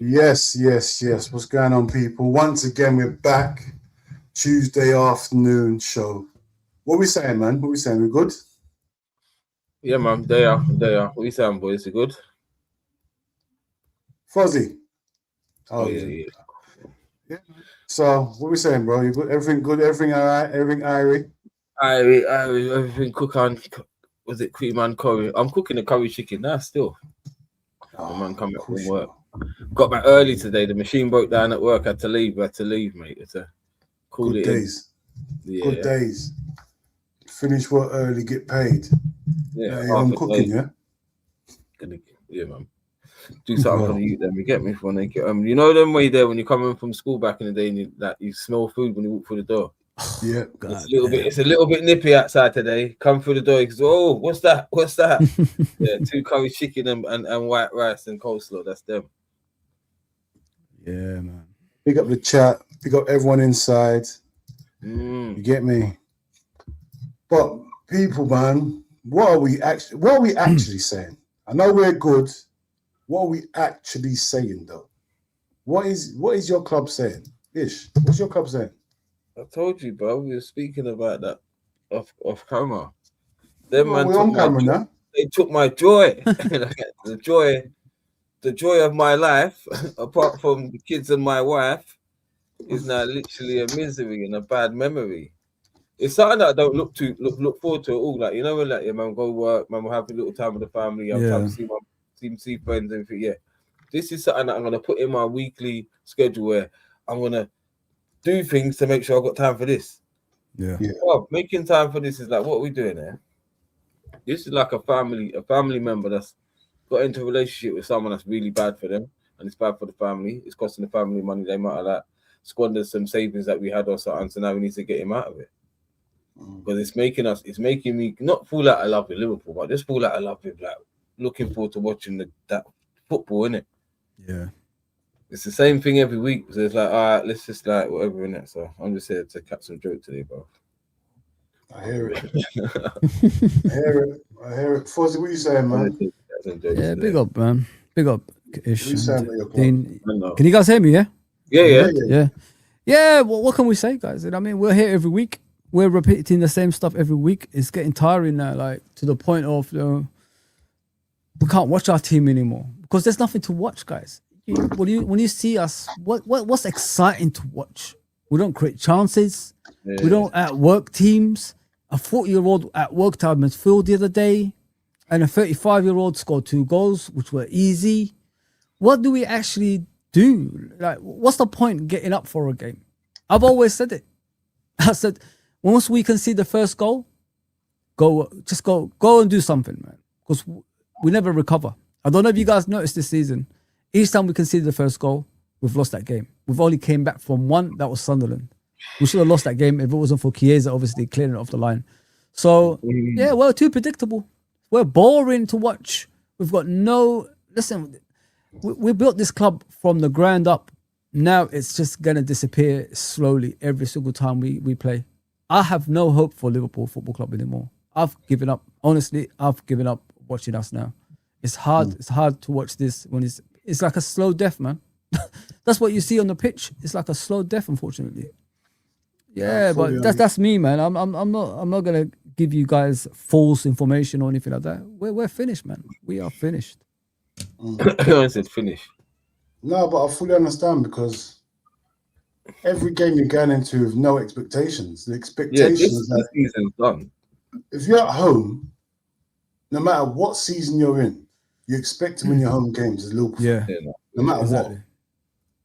Yes. What's going on, people? Once again, we're back. Tuesday afternoon show. What we saying, man? What we saying? We good? Yeah, man. They are. What you saying, boys? You good? Fozi. Yeah. So, what we saying, bro? You good? Everything good? Everything all right? Everything irie? Everything cook on. Was it Kmack curry? I'm cooking the curry chicken now still. The man coming up from work. Got back early today. The machine broke down at work. Had to leave, mate. It's a cool Good days. Yeah. Good days. Finish work early, get paid. Yeah, I'm cooking, yeah? Yeah, man. Do something for the youth, then we get me when they get you know them way there when you come in from school back in the day and you smell food when you walk through the door. Yeah, it's a little bit nippy outside today. Come through the door, you go, oh, what's that? Yeah, 2 curry chicken and white rice and coleslaw. That's them. Yeah, man. Pick up the chat, pick up everyone inside. You get me? But people, man, what are we actually saying? I know we're good. What are we actually saying, though? What is your club saying? Ish, what's your club saying? I told you, bro. We were speaking about that off camera. We're on camera now. They took my joy. the joy of my life, apart from the kids and my wife, is now literally a misery and a bad memory. It's something that I don't look forward to at all. Like, you know, when like, man, go work, man, we'll have a little time with the family. I'm trying to see friends and everything. Yeah, this is something that I'm gonna put in my weekly schedule where I'm gonna do things to make sure I've got time for this. Yeah. Well, making time for this is like, what are we doing there? This is like a family member that's got into a relationship with someone that's really bad for them, and it's bad for the family. It's costing the family money. They might have squandered some savings that we had or something, so now we need to get him out of it. Because it's making me not fall out of love with Liverpool, but just fall out of love with like looking forward to watching that football, innit? Yeah. It's the same thing every week. So it's like, all right, let's just like whatever in it. So I'm just here to catch some joke today, bro. I hear it. I hear it. Fozi, what you saying, man? Yeah, big up, man. Big up, Ish. Dean, can you guys hear me? Yeah. Yeah. What can we say, guys? I mean, we're here every week. We're repeating the same stuff every week. It's getting tiring now, like to the point of we can't watch our team anymore because there's nothing to watch, guys. When you see us, what's exciting to watch? We don't create chances. Yeah. We don't outwork teams. A 40-year-old outworked our midfield the other day, and a 35-year-old scored 2 goals, which were easy. What do we actually do? Like, what's the point in getting up for a game? I've always said it. I said, once we can see the first goal, go and do something, man. Because we never recover. I don't know if you guys noticed this season. Each time we conceded the first goal, we've lost that game. We've only came back from one, that was Sunderland. We should have lost that game if it wasn't for Chiesa obviously clearing it off the line. So, yeah, we're too predictable. We're boring to watch. We've got listen, we built this club from the ground up. Now it's just going to disappear slowly every single time we play. I have no hope for Liverpool Football Club anymore. I've given up. Honestly, I've given up watching us now. It's hard. It's hard to watch this when it's like a slow death, man. That's what you see on the pitch. It's like a slow death, unfortunately. Yeah, but that's me, man. I'm not gonna give you guys false information or anything like that. We're finished, man. We are finished. I said finish. No, but I fully understand because every game you're going into with no expectations. The expectation is that this season's done. If you're at home, no matter what season you're in, you expect to win your home games as Liverpool. Yeah. No matter what.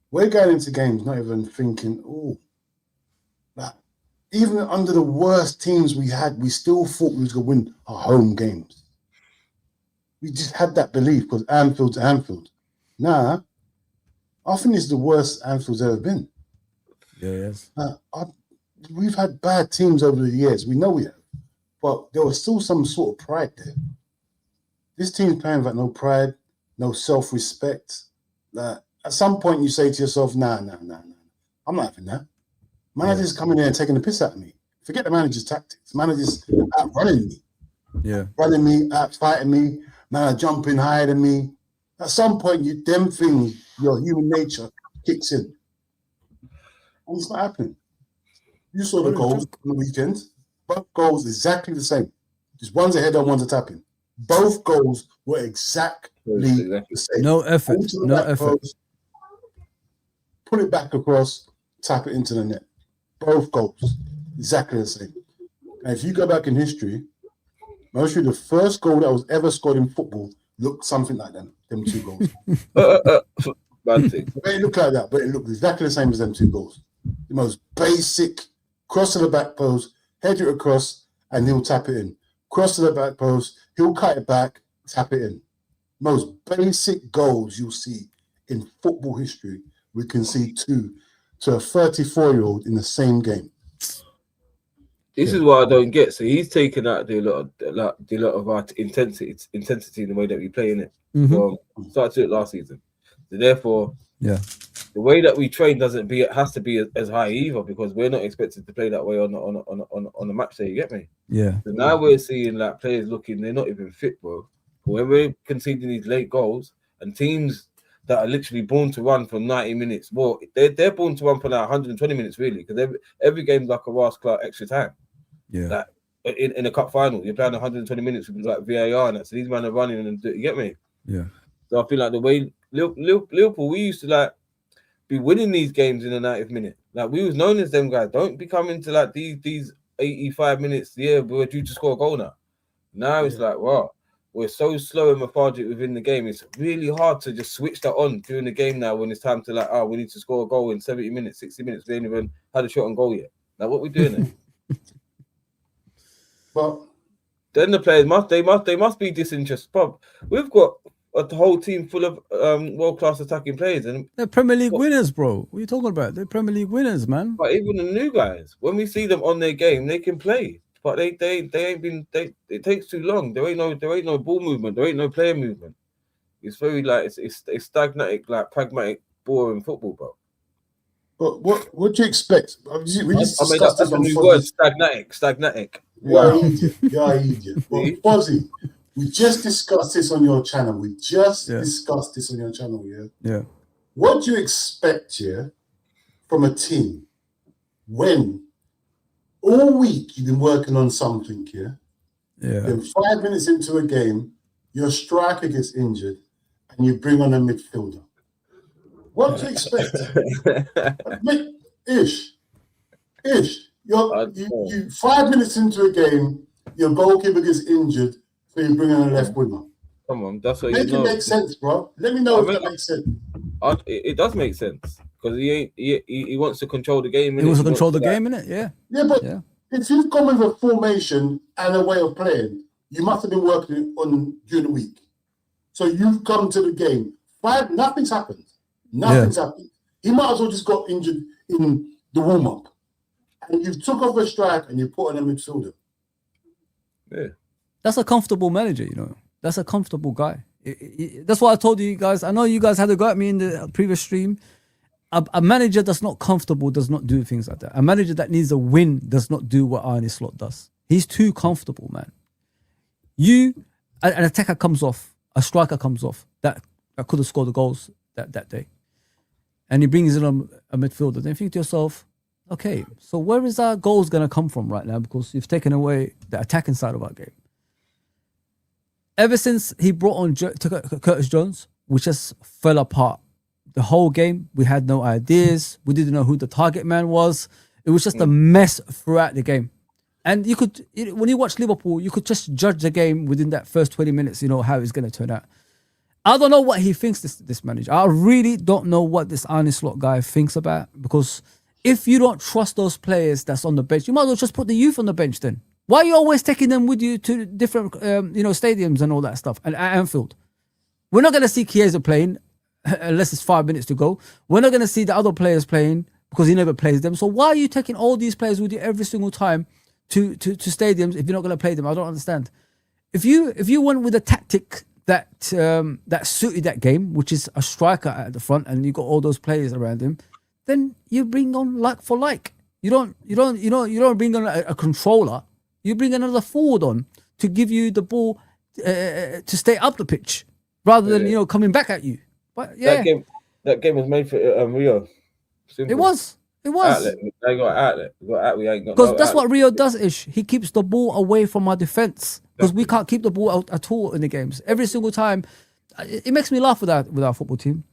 We're going into games not even thinking, even under the worst teams we had, we still thought we was going to win our home games. We just had that belief because Anfield's Anfield. Nah, I think it's the worst Anfield's ever been. Yeah, yes. We've had bad teams over the years. We know we have. But there was still some sort of pride there. This team's playing without no pride, no self-respect. At some point, you say to yourself, nah. I'm not having that. Managers coming in and taking the piss out of me. Forget the manager's tactics. Managers outrunning me. Yeah. Running me, out fighting me, man jumping higher than me. At some point, your human nature kicks in. And it's not happening. You saw the goals on the weekend. Both goals exactly the same. Just one's a header, one's a tapping. Both goals were exactly the same. No effort. No effort. Post, put it back across, tap it into the net. Both goals exactly the same. And if you go back in history, mostly the first goal that was ever scored in football looked something like them 2 goals. Bad thing. It looked like that, but it looked exactly the same as them 2 goals. The most basic cross to the back post, head it across, and he'll tap it in. Cross to the back post, he'll cut it back, tap it in. Most basic goals you'll see in football history, we can see 2 to a 34-year-old in the same game. This is what I don't get. So he's taken out the lot of our intensity in the way that we play in it. Started to it last season. So therefore, the way that we train has to be as high either, because we're not expected to play that way on a match day. You get me? Yeah. So now we're seeing like players they're not even fit, bro. But when we're conceding these late goals and teams that are literally born to run for 90 minutes, well, they're born to run for like 120 minutes really, because every game's like a Ross Clark extra time. Yeah. Like in a cup final, you're playing 120 minutes with like VAR and that. So these men are running and you get me? Yeah. So I feel like the way Liverpool, we used to like be winning these games in the 90th minute. Like we was known as them guys. Don't be coming to like these 85 minutes. Yeah, we're due to score a goal now. Now it's like, wow, we're so slow and lethargic within the game. It's really hard to just switch that on during the game now when it's time to like, we need to score a goal in 70 minutes, 60 minutes. We ain't even had a shot on goal yet. Like what we doing there? But then the players must be disinterested. But we've got a whole team full of world-class attacking players, and they're Premier League winners, bro. What are you talking about? They're Premier League winners, man. But even the new guys, when we see them on their game, they can play. But they ain't been. It takes too long. There ain't no ball movement. There ain't no player movement. It's very like it's stagnatic, like pragmatic, boring football, bro. But what do you expect? We just discussed this on new word, stagnatic. You're an idiot. Well, Fozi, we just discussed this on your channel. Yeah. What do you expect, from a team when all week you've been working on something, Then 5 minutes into a game, your striker gets injured and you bring on a midfielder. What do you expect? You 5 minutes into a game, your goalkeeper gets injured, so you bring on a left winger. Come on, that's what Make it make sense, bro. Let me know if that makes sense. It does make sense because he wants to control the game. He wants to control the game, innit? Yeah. Yeah, but if you've come with a formation and a way of playing, you must have been working on during the week. So you've come to the game. Nothing's happened. Nothing's happened. He might as well just got injured in the warm-up. And you took off a strike and you put on a midfielder. Yeah. That's a comfortable manager, That's a comfortable guy. That's what I told you guys. I know you guys had a go at me in the previous stream. A manager that's not comfortable does not do things like that. A manager that needs a win does not do what Arne Slot does. He's too comfortable, man. An attacker comes off, a striker comes off that could have scored the goals that day. And he brings in a midfielder. Then you think to yourself, okay, so where is our goals going to come from right now? Because you've taken away the attacking side of our game. Ever since he brought on Curtis Jones, we just fell apart. The whole game, we had no ideas. We didn't know who the target man was. It was just a mess throughout the game. And when you watch Liverpool, you could just judge the game within that first 20 minutes, how it's going to turn out. I don't know what he thinks, this manager. I really don't know what this Arne Slot guy thinks about, because if you don't trust those players that's on the bench, you might as well just put the youth on the bench then. Why are you always taking them with you to different stadiums and all that stuff? And at Anfield, we're not going to see Chiesa playing unless it's 5 minutes to go. We're not going to see the other players playing because he never plays them. So why are you taking all these players with you every single time to stadiums if you're not going to play them? I don't understand. If you went with a tactic that suited that game, which is a striker at the front, and you got all those players around him, then you bring on like for like. You don't bring on a controller. You bring another forward on to give you the ball to stay up the pitch. rather than coming back at you. But yeah, that game was made for Rio. Simple. it was. Outlet. They got outlet. We got out. We ain't got. Because no that's outlet. what Rio does. Ish. He keeps the ball away from our defense because we can't keep the ball out at all in the games. Every single time, it makes me laugh with our football team.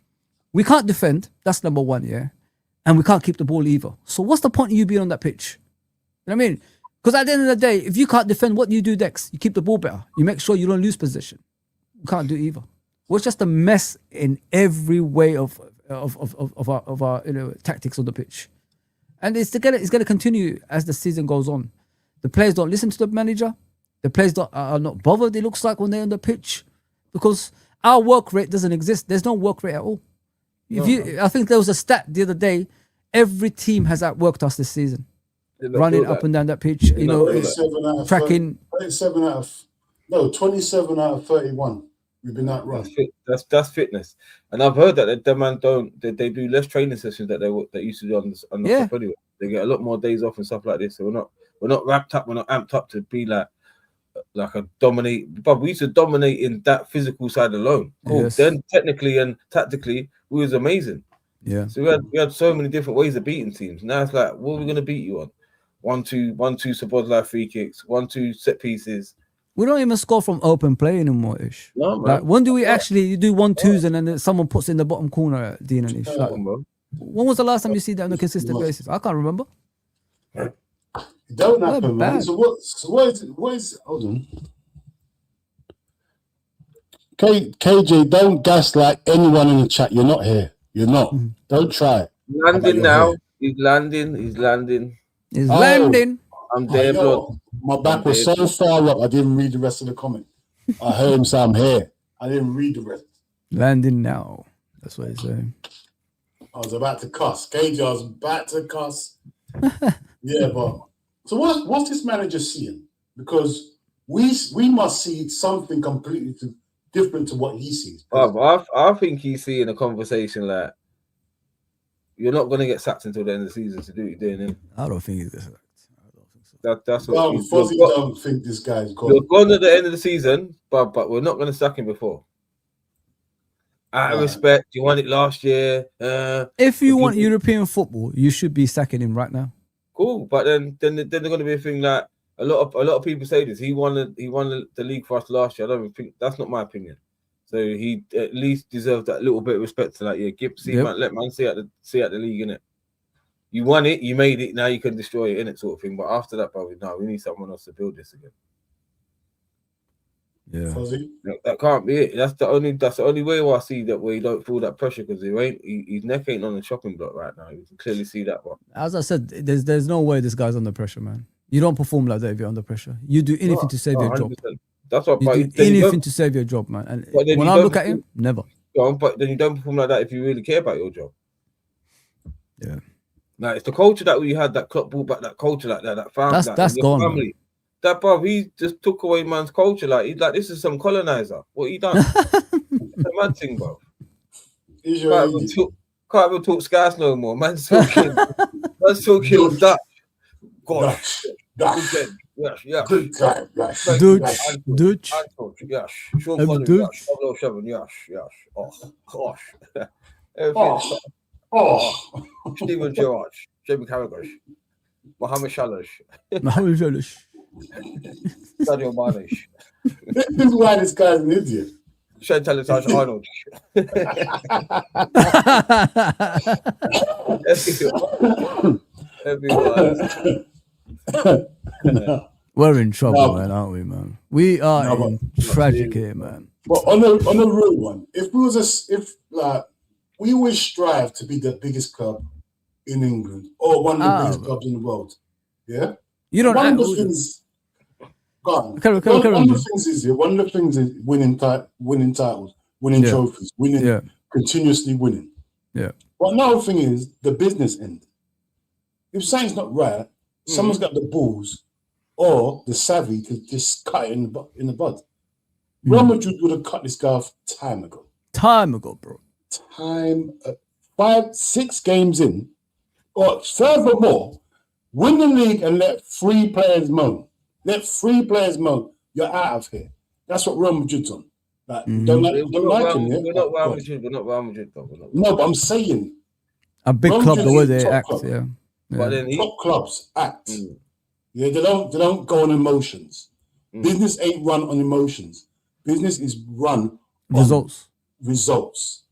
We can't defend. That's number one. Yeah, and we can't keep the ball either. So what's the point of you being on that pitch? You know what I mean? Because at the end of the day, if you can't defend, what do you do next? You keep the ball better. You make sure you don't lose position. You can't do either. We're just a mess in every way of our tactics on the pitch. And it's going to continue as the season goes on. The players don't listen to the manager. The players are not bothered, it looks like, when they're on the pitch. Because our work rate doesn't exist. There's no work rate at all. I think there was a stat the other day. Every team has outworked us this season. Running up and down that pitch. 27 out of 31. We've been outrun. That's fitness. And I've heard that the man they do less training sessions that they used to do on the stuff anyway. They get a lot more days off and stuff like this. So we're not wrapped up, we're not amped up to be like a dominate. But we used to dominate in that physical side alone. Cool. Yes. Then technically and tactically, we was amazing. Yeah. So we had so many different ways of beating teams. Now it's like, what are we gonna beat you on? 1-2 support life free kicks, 1-2 set pieces. We don't even score from open play anymore, Ish. No, man. Like, when do we actually do 1-2s and then someone puts in the bottom corner, Dean and Ish? Like, when was the last time you see that on a consistent basis? I can't remember. It don't happen, man. So what is it? Hold on. KJ, don't gaslight anyone in the chat. You're not here. You're not. Mm-hmm. Don't try it. Landing now. Here. He's landing. He's landing. I'm there, blood. My back was so far up, I didn't read the rest of the comment. I heard him say I'm here. I didn't read the rest. Landing now. That's what he's saying. I was about to cuss. KJ, I was about to cuss. Yeah, but so what's this manager seeing? Because we must see something completely different to what he sees. I think he's seeing a conversation like, you're not going to get sacked until the end of the season to do what you're doing. I don't think he's sacked. That's what Fozi don't think this guy's gone. We're gone at the end of the season, but we're not going to sack him before. Out of respect, you won it last year. If you want European football, you should be sacking him right now. Cool, but then there's going to be a thing like a lot of people say this. He won the league for us last year. I don't even think that's not my opinion. So he at least deserves that little bit of respect to let man see out the league, innit? You won it, you made it, now you can destroy it, innit, sort of thing. But after that, probably no, we need someone else to build this again. Yeah. Fozi? That can't be it. That's the only way where I see that where you don't feel that pressure, because his neck ain't on the chopping block right now. You can clearly see that one. As I said, there's no way this guy's under pressure, man. You don't perform like that if you're under pressure. You do anything to save your job. That's what you do anything to save your job, man. And when I look at him, never. But then you don't perform like that if you really care about your job. Yeah. Now it's the culture that we had, that club brought back that culture like that family. That's gone. Family. That bruv, he just took away man's culture. He's like, this is some colonizer. What he done? It's a mad thing, bro. Can't even talk Scouse no more. Man's talking Dutch. Gosh. Yeah. Good time. Dutch. Yes. Yes. Oh, gosh. Steven Gerrard, Jamie Carragher, Mohamed Shalash, Sadio Mane. This is why this guy's an idiot. Shane Talentash Arnold. Everyone. We're in trouble, man, aren't we, man? We are in tragic here, man. But on a real one, we always strive to be the biggest club in England or one of the biggest clubs in the world. Yeah? You don't one of the things is winning titles, winning trophies, continuously winning. Yeah. But another thing is the business end. If something's not right, someone's got the balls or the savvy to just cut it in the bud. Real Madrid would have cut this guy off time ago. Time ago, bro. 5-6 games in, or furthermore, win the league and let 3 players moan. Let 3 players moan. You're out of here. That's what Real Madrid's on. Like, Mhm. don't We're like not him, Real, yeah? we're Oh, not Real God. Madrid. We're not Real Madrid, though. We're not Real No, Madrid. but I'm saying, A big Real club, the Madrid way is they top act, club. yeah. But then Top clubs act. Mm. Yeah, they don't go on emotions. Mm. Business ain't run on emotions. Business is run on Results. results.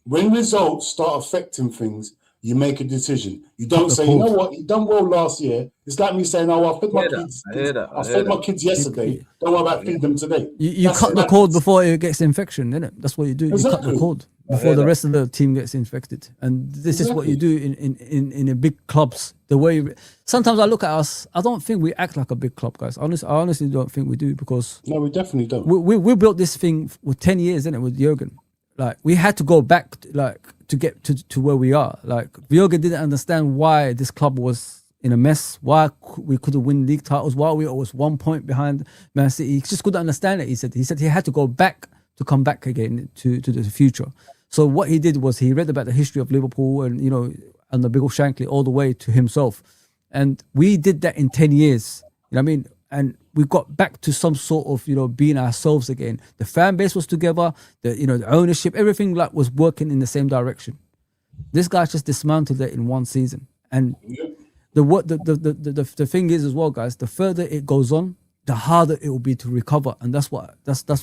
When results start affecting things, you make a decision. You don't the say, you know cord. what, you done well last year. It's like me saying, oh, I fed my kids. I hear that. I fed my kids yesterday. Don't worry about feeding them today. You That's cut the madness. cord before it gets infection, innit? That's what you do. You cut the Exactly. cord I before hear the that. rest of the team gets infected. And this is what you do in a big clubs. The way sometimes I look at us, I don't think we act like a big club, guys. I honestly don't think we do, because No, we definitely don't. we built this thing with 10 years, innit, with Jurgen. Like, we had to go back, to get to where we are. Like, Jurgen didn't understand why this club was in a mess, why we couldn't win league titles, why we was 1 point behind Man City. He just couldn't understand it. He said he had to go back to come back again to the future. So what he did was he read about the history of Liverpool and, and the Bill Shankly all the way to himself. And we did that in 10 years. You know what I mean? And we got back to some sort of, being ourselves again. The fan base was together, the ownership, everything was working in the same direction. This guy just dismantled it in one season. And the thing is as well, guys, the further it goes on, the harder it will be to recover. And that's what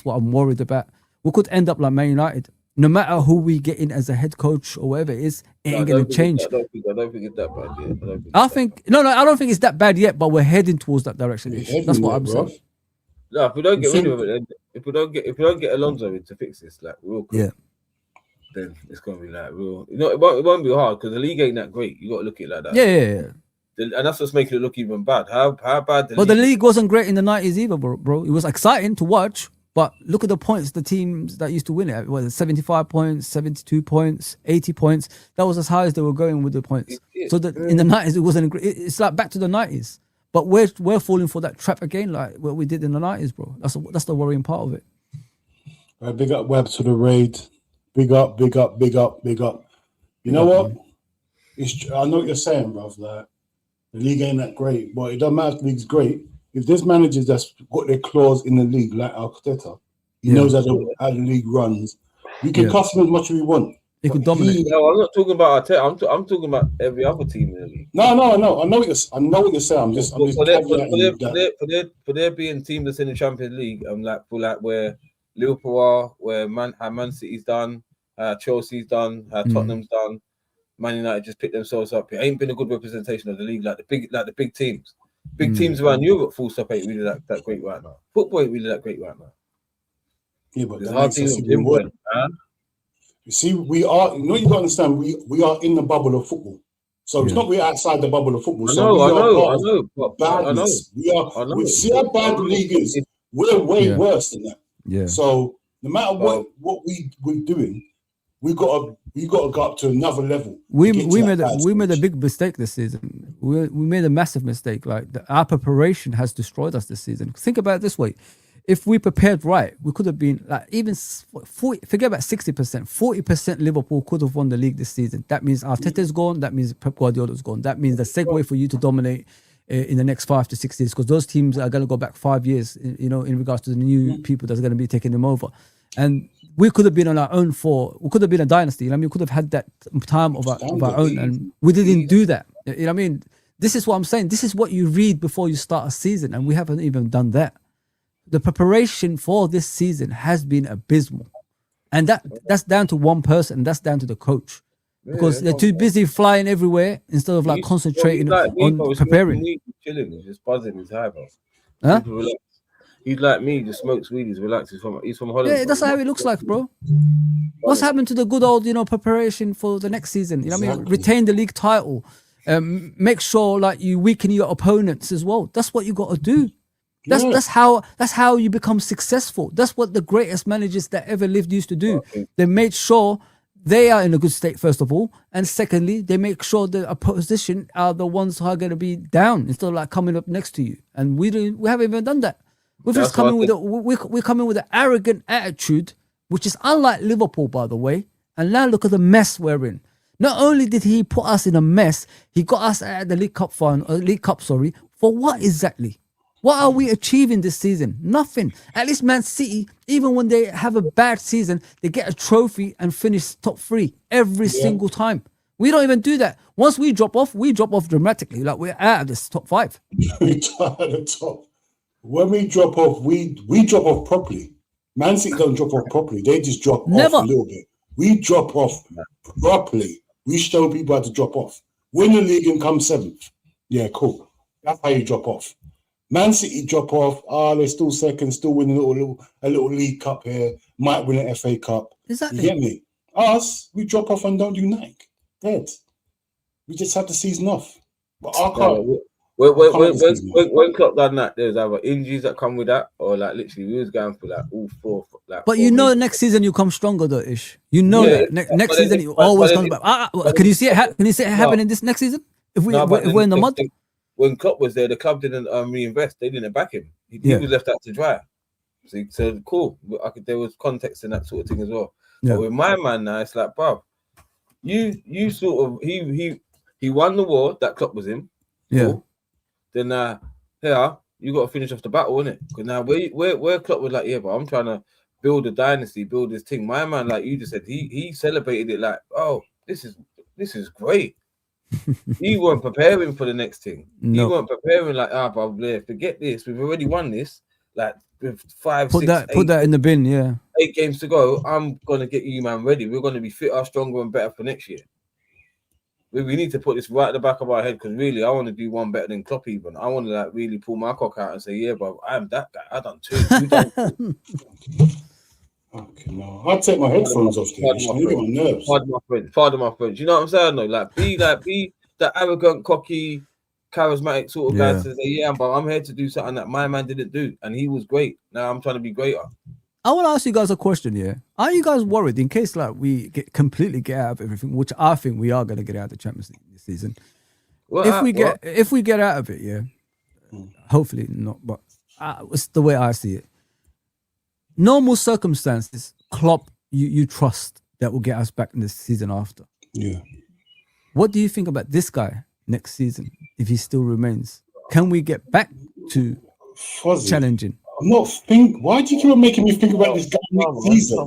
I'm worried about. We could end up like Man United. No matter who we get in as a head coach or whatever it is, it ain't going to change. I don't think it's that bad yet. I don't think it's that bad yet, but we're heading towards that direction. That's what I'm saying. No, if we don't get rid of it, if we don't get Alonso in to fix this, real quick, then it's gonna be real. It won't be hard because the league ain't that great. You got to look at it like that. Yeah. And that's what's making it look even bad. How bad the league? The league wasn't great in the 90s either, bro. It was exciting to watch, but look at the points. The teams that used to win it, was 75 points, 72 points, 80 points. That was as high as they were going with the points. So in the 90s, it wasn't. It's like back to the 90s. But we're falling for that trap again, like what we did in the 90s, bro. That's the worrying part of it. All right, big up Webb to the raid. Big up. You know what? I know what you're saying, bro. Like, the league ain't that great, but it doesn't matter if the league's great. If there's managers that's got their claws in the league, like Arteta, he knows how the league runs. We can cuss him as much as we want. He could dominate. No, I'm not talking about Arteta. I'm talking about every other team in the league. No. I know what you're saying. For there being a team that's in the Champions League, where Liverpool are, where Man City's done, Chelsea's done, Tottenham's done, Man United just picked themselves up. It ain't been a good representation of the league, like the big teams. Big teams around Europe, full stop, ain't really that great right now. Football ain't really that great right now. Yeah, but it's hard to even you see, we are. You got to understand. We are in the bubble of football, so it's not we're outside the bubble of football. I know. Badness. We see how bad the league is. We're way worse than that. Yeah. So no matter what we're doing, we got to go up to another level. We made a big mistake this season. We made a massive mistake. Like our preparation has destroyed us this season. Think about it this way: if we prepared right, we could have been even 40. Forget about 60%. 40% Liverpool could have won the league this season. That means Arteta's gone. That means Pep Guardiola's gone. That means the segue for you to dominate in the next 5 to 6 years, because those teams are going to go back 5 years. In regards to the new people that's going to be taking them over, and we could have been on our own we could have been a dynasty. We could have had that time of our own, and we didn't do that. This is what I'm saying. This is what you read before you start a season, and we haven't even done that. The preparation for this season has been abysmal, and that's down to one person. That's down to the coach, because they're too busy flying everywhere instead of concentrating on preparing. He's chilling, he's just buzzing his high, bro. Huh? He's like me, just smokes weed, he's relaxed. He's from Holland. Yeah, that's how it looks like, bro. What's happened to the good old, preparation for the next season? Retain the league title. Make sure you weaken your opponents as well. That's what you got to do. That's how you become successful. That's what the greatest managers that ever lived used to do. They made sure they are in a good state, first of all, and secondly, they make sure the opposition are the ones who are going to be down instead of coming up next to you. And we haven't even done that. We're coming with an arrogant attitude, which is unlike Liverpool, by the way. And now look at the mess we're in. Not only did he put us in a mess, he got us at the League Cup for what exactly? What are we achieving this season? Nothing. At least Man City, even when they have a bad season, they get a trophy and finish top 3 every single time. We don't even do that. Once we drop off dramatically. Like we're out of this top 5. We start at the top. When we drop off, we drop off properly. Man City don't drop off properly. They just drop off a little bit. We drop off properly. We show people how to drop off. Win the league and come 7th. Yeah, cool. That's how you drop off. Man City drop off. They're still second, still winning a little league cup here. Might win an FA Cup. Exactly. You get me? Us, we drop off and don't do nothing. Dead. We just have the season off. But our club. When Klopp done that, there's either injuries that come with that, or like literally we was going for like all 4. Like, but you know, next season you come stronger, though, Ish. You know that next season you always come back. Can you see it? Can you see it happening this next season? If we're in the mud. When Klopp was there, the club didn't reinvest. They didn't back him. He was left out to dry. So cool. There was context in that sort of thing as well. But with my man now, it's like, bruv, you sort of he won the war that Klopp was in. Yeah. Cool. Then you got to finish off the battle, innit? Because now where Klopp was like, but I'm trying to build a dynasty, build this thing. My man, like you just said, he celebrated it like, oh, this is great. He weren't preparing for the next thing. No. He weren't preparing like, bro, forget this. We've already won this. Like with 5, put 6, that in the bin. Yeah. 8 games to go. I'm gonna get you, man, ready. We're gonna be fitter, stronger, and better for next year. We need to put this right at the back of our head because really, I want to do one better than Klopp. Even I want to like really pull my cock out and say, yeah, bro, I'm that guy. I done 2. You done 2. Okay, no, I'd take my headphones off. Pardon my French. You know what I'm saying? Though, like be that arrogant, cocky, charismatic sort of guy to say, but I'm here to do something that my man didn't do, and he was great. Now I'm trying to be greater. I want to ask you guys a question. Yeah, are you guys worried in case like we completely get out of everything, which I think we are going to get out of the Champions League this season? If we get out of it, hopefully not, but it's the way I see it. Normal circumstances, Klopp, you trust that will get us back in the season after. Yeah. What do you think about this guy next season if he still remains? Can we get back to Fozi, challenging? I'm not why do you keep on making me think about this guy next season?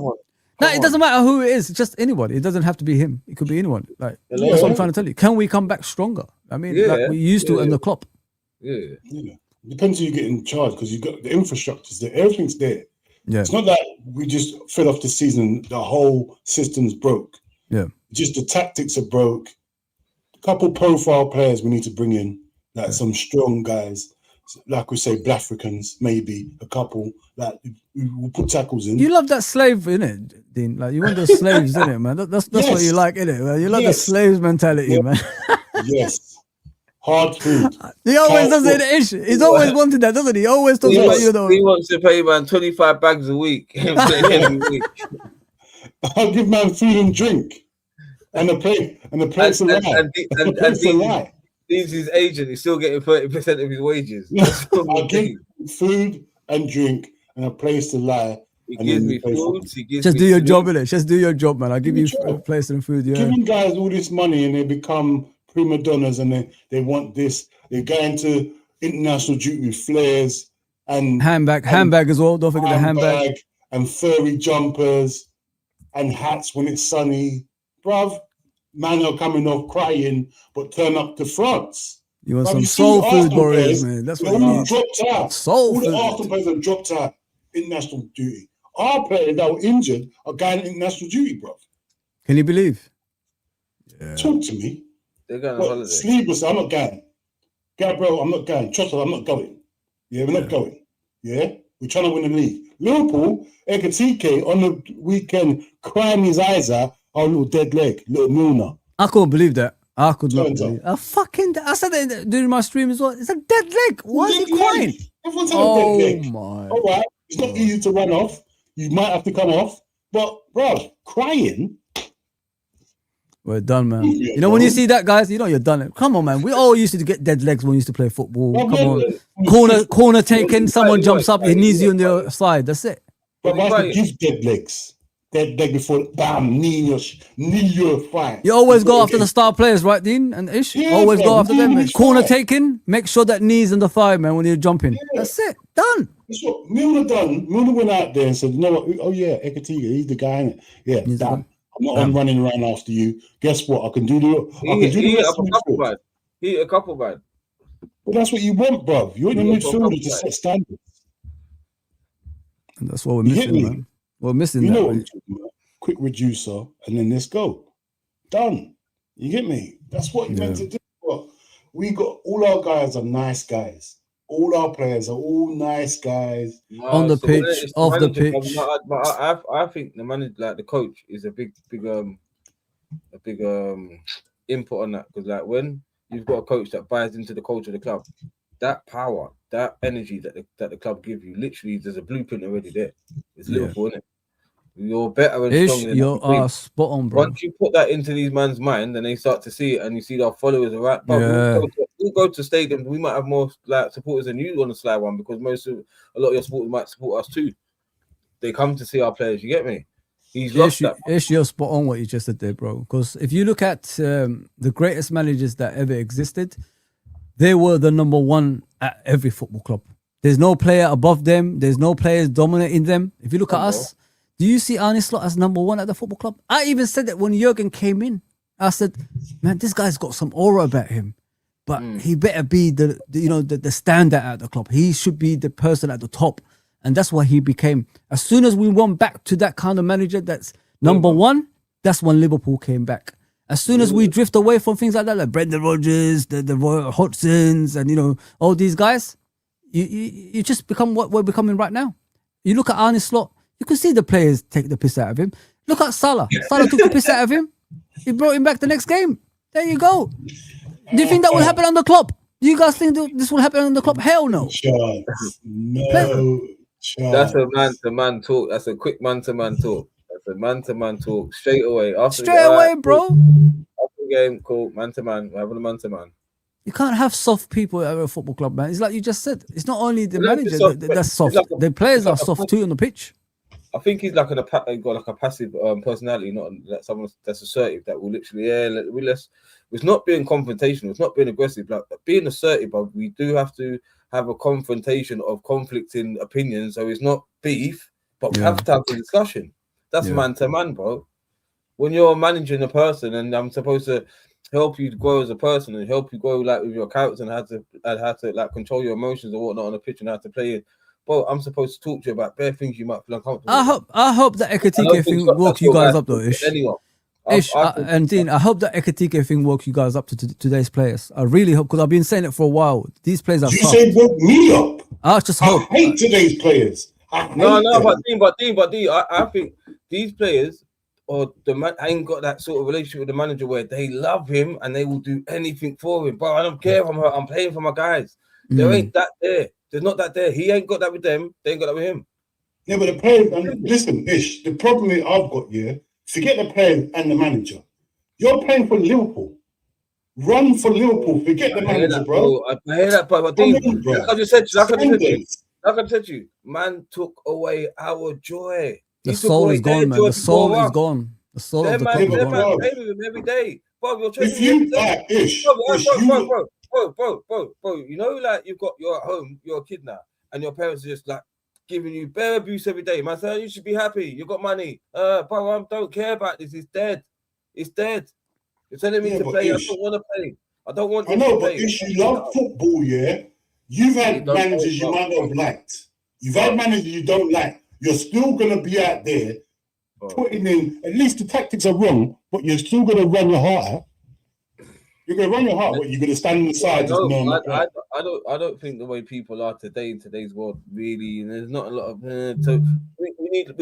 No, it doesn't matter who it is. It's just anybody. It doesn't have to be him. It could be anyone. Like that's what I'm trying to tell you. Can we come back stronger? I mean, like we used to in the Klopp. Yeah. Depends who you get in charge because you got the infrastructure's there. Everything's there. Yeah. It's not that we just fell off the season. The whole system's broke. Yeah. Just the tactics are broke. A couple profile players we need to bring in, like some strong guys, like we say, Black-Africans, maybe a couple. Like we'll put tackles in. You love that slave, innit, Dean? Like you want those slaves, innit, man? That's what you like, innit, man? You love the slaves mentality, man. Yes. Hard food. He always does it. Issue. He's always wanted that, doesn't he? He always talks about you though. He wants to pay man 25 bags a week. Every week. I'll give man food and drink. And the place a lie. He's his agent. He's still getting 30% of his wages. I'll give food and drink and a place to lie. He gives me food. Just do your job, innit? Just do your job, man. I'll give you a place and food. Yeah. Giving guys all this money and they become prima donnas and they want this. They go into international duty with flares and handbag as well. Don't forget the handbag and furry jumpers and hats when it's sunny. Bruv, man are coming off crying, but turn up to France. You want some soul food, Boris, man. That's what you need. Dropped out. All the Arsenal players have dropped out international duty. Our players that were injured are going international duty, bruv. Can you believe? Yeah. Talk to me. They're going on holiday. Sleepless, I'm not going. Gabriel, I'm not going. Trust I'm not going. Yeah, we're not going. Yeah? We're trying to win the league. Liverpool, Ekatike on the weekend crying his eyes out. Our little dead leg, little Milner. I couldn't believe that. I could not believe it. I said that during my stream as well. It's a dead leg. Why is he crying? Everyone's had a dead leg. My. All right. It's not easy to run off. You might have to come off. But, bro, crying. We're done, man. You know, when you see that, guys, you know you're done. Come on, man. We all used to get dead legs when we used to play football. Come on. Corner taken, someone jumps up, he needs you on the side. That's it. But I give dead legs. dead before, bam, knee your fight. You always go after the star players, right, Dean and Ish? Yeah, always bro, go after knee them, in man. his Corner thigh. taking, make sure that knees in the thigh, man, when you're jumping. Yeah. That's it. Done. That's what Milner done. Milner went out there and said, you know what? Oh, yeah, Ekatiga, he's the guy, innit? Yeah, He's the damn. guy. I'm not Damn. on running around after you. Guess what? I can do the He hit rest up of a the couple, midfield. man. He hit a couple, man. But that's what you want, bruv. You want your Yeah, for a midfielder couple to guys. set standards. And that's what we're You get missing, me? man. We're missing You that. know what I'm man. talking about. Quick reducer, and then let's go. Done. You get me? That's what you're meant to do. Well, we got all our guys are nice guys. All our players are all nice guys. On the pitch, it's off the manager, pitch. But I think the manager, like the coach, is a big input on that, because like when you've got a coach that buys into the culture of the club, that power, that energy that the club give you, literally, there's a blueprint already there. It's Yeah. Liverpool, isn't it? You're better and Ish, stronger than you that. You are think. spot on, bro. Once you put that into these man's mind, and they start to see it, and you see their followers are right. But Yeah. we'll go to stadiums. We might have more like supporters than you on the Sly One, because a lot of your supporters might support us too. They come to see our players. You get me? He's lost that. Ish, you're spot on what you just said there, bro. Because if you look at the greatest managers that ever existed, they were the number one at every football club. There's no player above them. There's no players dominating them. If you look at us, do you see Arne Slot as number one at the football club? I even said that when Jurgen came in. I said, man, this guy's got some aura about him, but he better be the standout at the club. He should be the person at the top, and that's what he became. As soon as we went back to that kind of manager that's number one, that's when Liverpool came back. As soon as we drift away from things like that, like Brendan Rodgers, the Roy Hodgsons, and all these guys, you just become what we're becoming right now. You look at Arne Slot, you can see the players take the piss out of him. Look at Salah. Salah took the piss out of him. He brought him back the next game. There you go. Do you think that will happen on the club? Do you guys think this will happen on the club? Hell no. Chance. No chance. That's a man-to-man talk. That's a quick man-to-man talk. That's a man-to-man talk straight away. Straight away, bro. After the game, cool, man-to-man. We're having a man-to-man. You can't have soft people at a football club, man. It's like you just said. It's not only the It's like manager soft, that's soft. like The players are like soft too on the pitch. I think he's like got like a passive personality, not like someone that's assertive, that will literally, it's not being confrontational, it's not being aggressive, like being assertive, but we do have to have a confrontation of conflicting opinions, so it's not beef, but we have to have a discussion. That's man to man, bro. When you're managing a person, and I'm supposed to help you grow as a person and help you grow like with your character and how to like control your emotions and whatnot on the pitch and how to play it. Bro, I'm supposed to talk to you about bare things you might feel uncomfortable. I hope that Ekatike thing woke you guys up though, Ish. And Dean, I hope that Ekatike thing woke you guys up to today's players. I really hope, because I've been saying it for a while. These players are. You say woke me up. I just hope. I hate today's players. But Dean, I think these players or the man ain't got that sort of relationship with the manager where they love him and they will do anything for him. But I don't care if I'm hurt. I'm playing for my guys. There ain't that there. There's not that there. He ain't got that with them. They ain't got that with him. Yeah, but the players, and listen, Ish, the problem I've got, forget the players and the manager. You're playing for Liverpool. Run for Liverpool. Forget the manager, bro. I hear that, but Dean, like I just said to you, man took away our joy. The soul is gone, man. The soul is gone. The soul of the club is gone. Play with him every day. Bro, you're if you Ish, bro, you know, like you're at home, you're a kid now, and your parents are just like giving you bare abuse every day. Man, so you should be happy. You got money. Bro, I don't care about this. It's dead. It's dead. You're telling me to play. Ish, I don't want to play. I don't want. I know, but Ish, you love football, You've had managers you might not have liked. You've had managers you don't like. You're still gonna be out there putting in. At least the tactics are wrong, but you're still gonna run your heart out. You're gonna run your heart. What, you're gonna stand on the side? I don't think the way people are today in today's world really. There's not a lot of. So we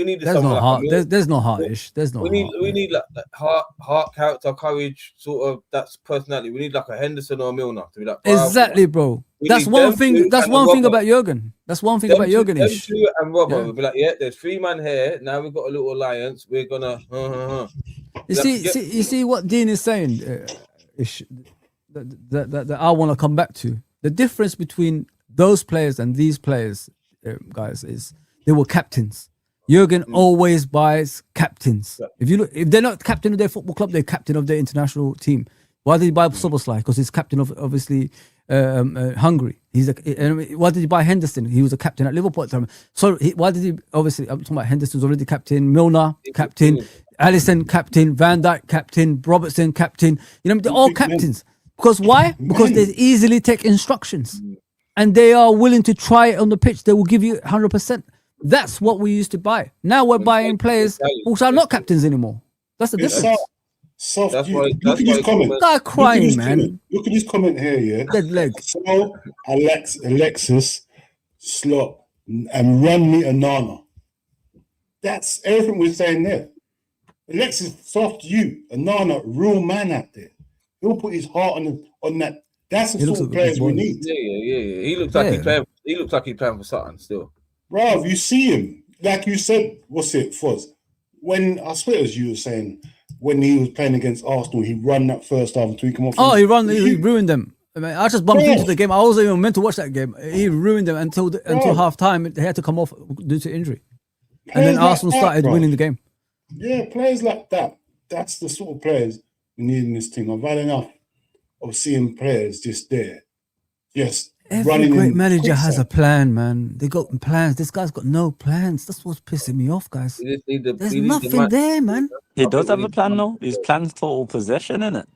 need. There's no heart. There's no heart-ish. There's no. We need like heart, character, courage, sort of. That's personality. We need like a Henderson or a Milner to be like. Exactly, bro. That's one thing. That's one thing about Jurgen. That's one thing about Jurgen. Them two and Robert will be like, there's 3 man here. Now we've got a little alliance. We're gonna. You see what Dean is saying. That I want to come back to. The difference between those players and these players, guys, is they were captains. Jurgen always buys captains. If you look, if they're not captain of their football club, they're captain of their international team. Why did he buy Soboslai? Because he's captain of obviously Hungary. Why did he buy Henderson? He was a captain at Liverpool at the time. So why did he? Obviously, I'm talking about Henderson's already captain. Milner captain. Alisson captain. Van Dijk captain. Robertson captain. You know, they're all captains. Because why? Because they easily take instructions, and they are willing to try it on the pitch. They will give you 100%. That's what we used to buy. Now we're buying players who are not captains anymore. That's the difference. Soft. That's Look why. at That's this why. comment. Guy crying, man. Look at this comment here, yeah. Dead leg. So Alexis, Slot, and run me a Nana. That's everything we're saying there. Alexis, soft you, a Nana, real man out there. He'll put his heart on that. That's the sort of players we need. Yeah. He looks like he's playing. He looks like he's playing for something still. Bro, you see him. Like you said, what's it, Foz? When I swear it was you were saying when he was playing against Arsenal, he run that first half until he come off. Oh, he ruined them. I mean, I just bumped into the game. I wasn't even meant to watch that game. He ruined them until half time. They had to come off due to injury. And then Arsenal started winning the game. Yeah, players like that. That's the sort of players we need in this team. I've had enough of seeing players just there. Yes. Every great manager has a plan, man. They got plans. This guy's got no plans. That's what's pissing me off, guys. There's nothing there, man. He does have a plan, though. His plan's total possession, innit?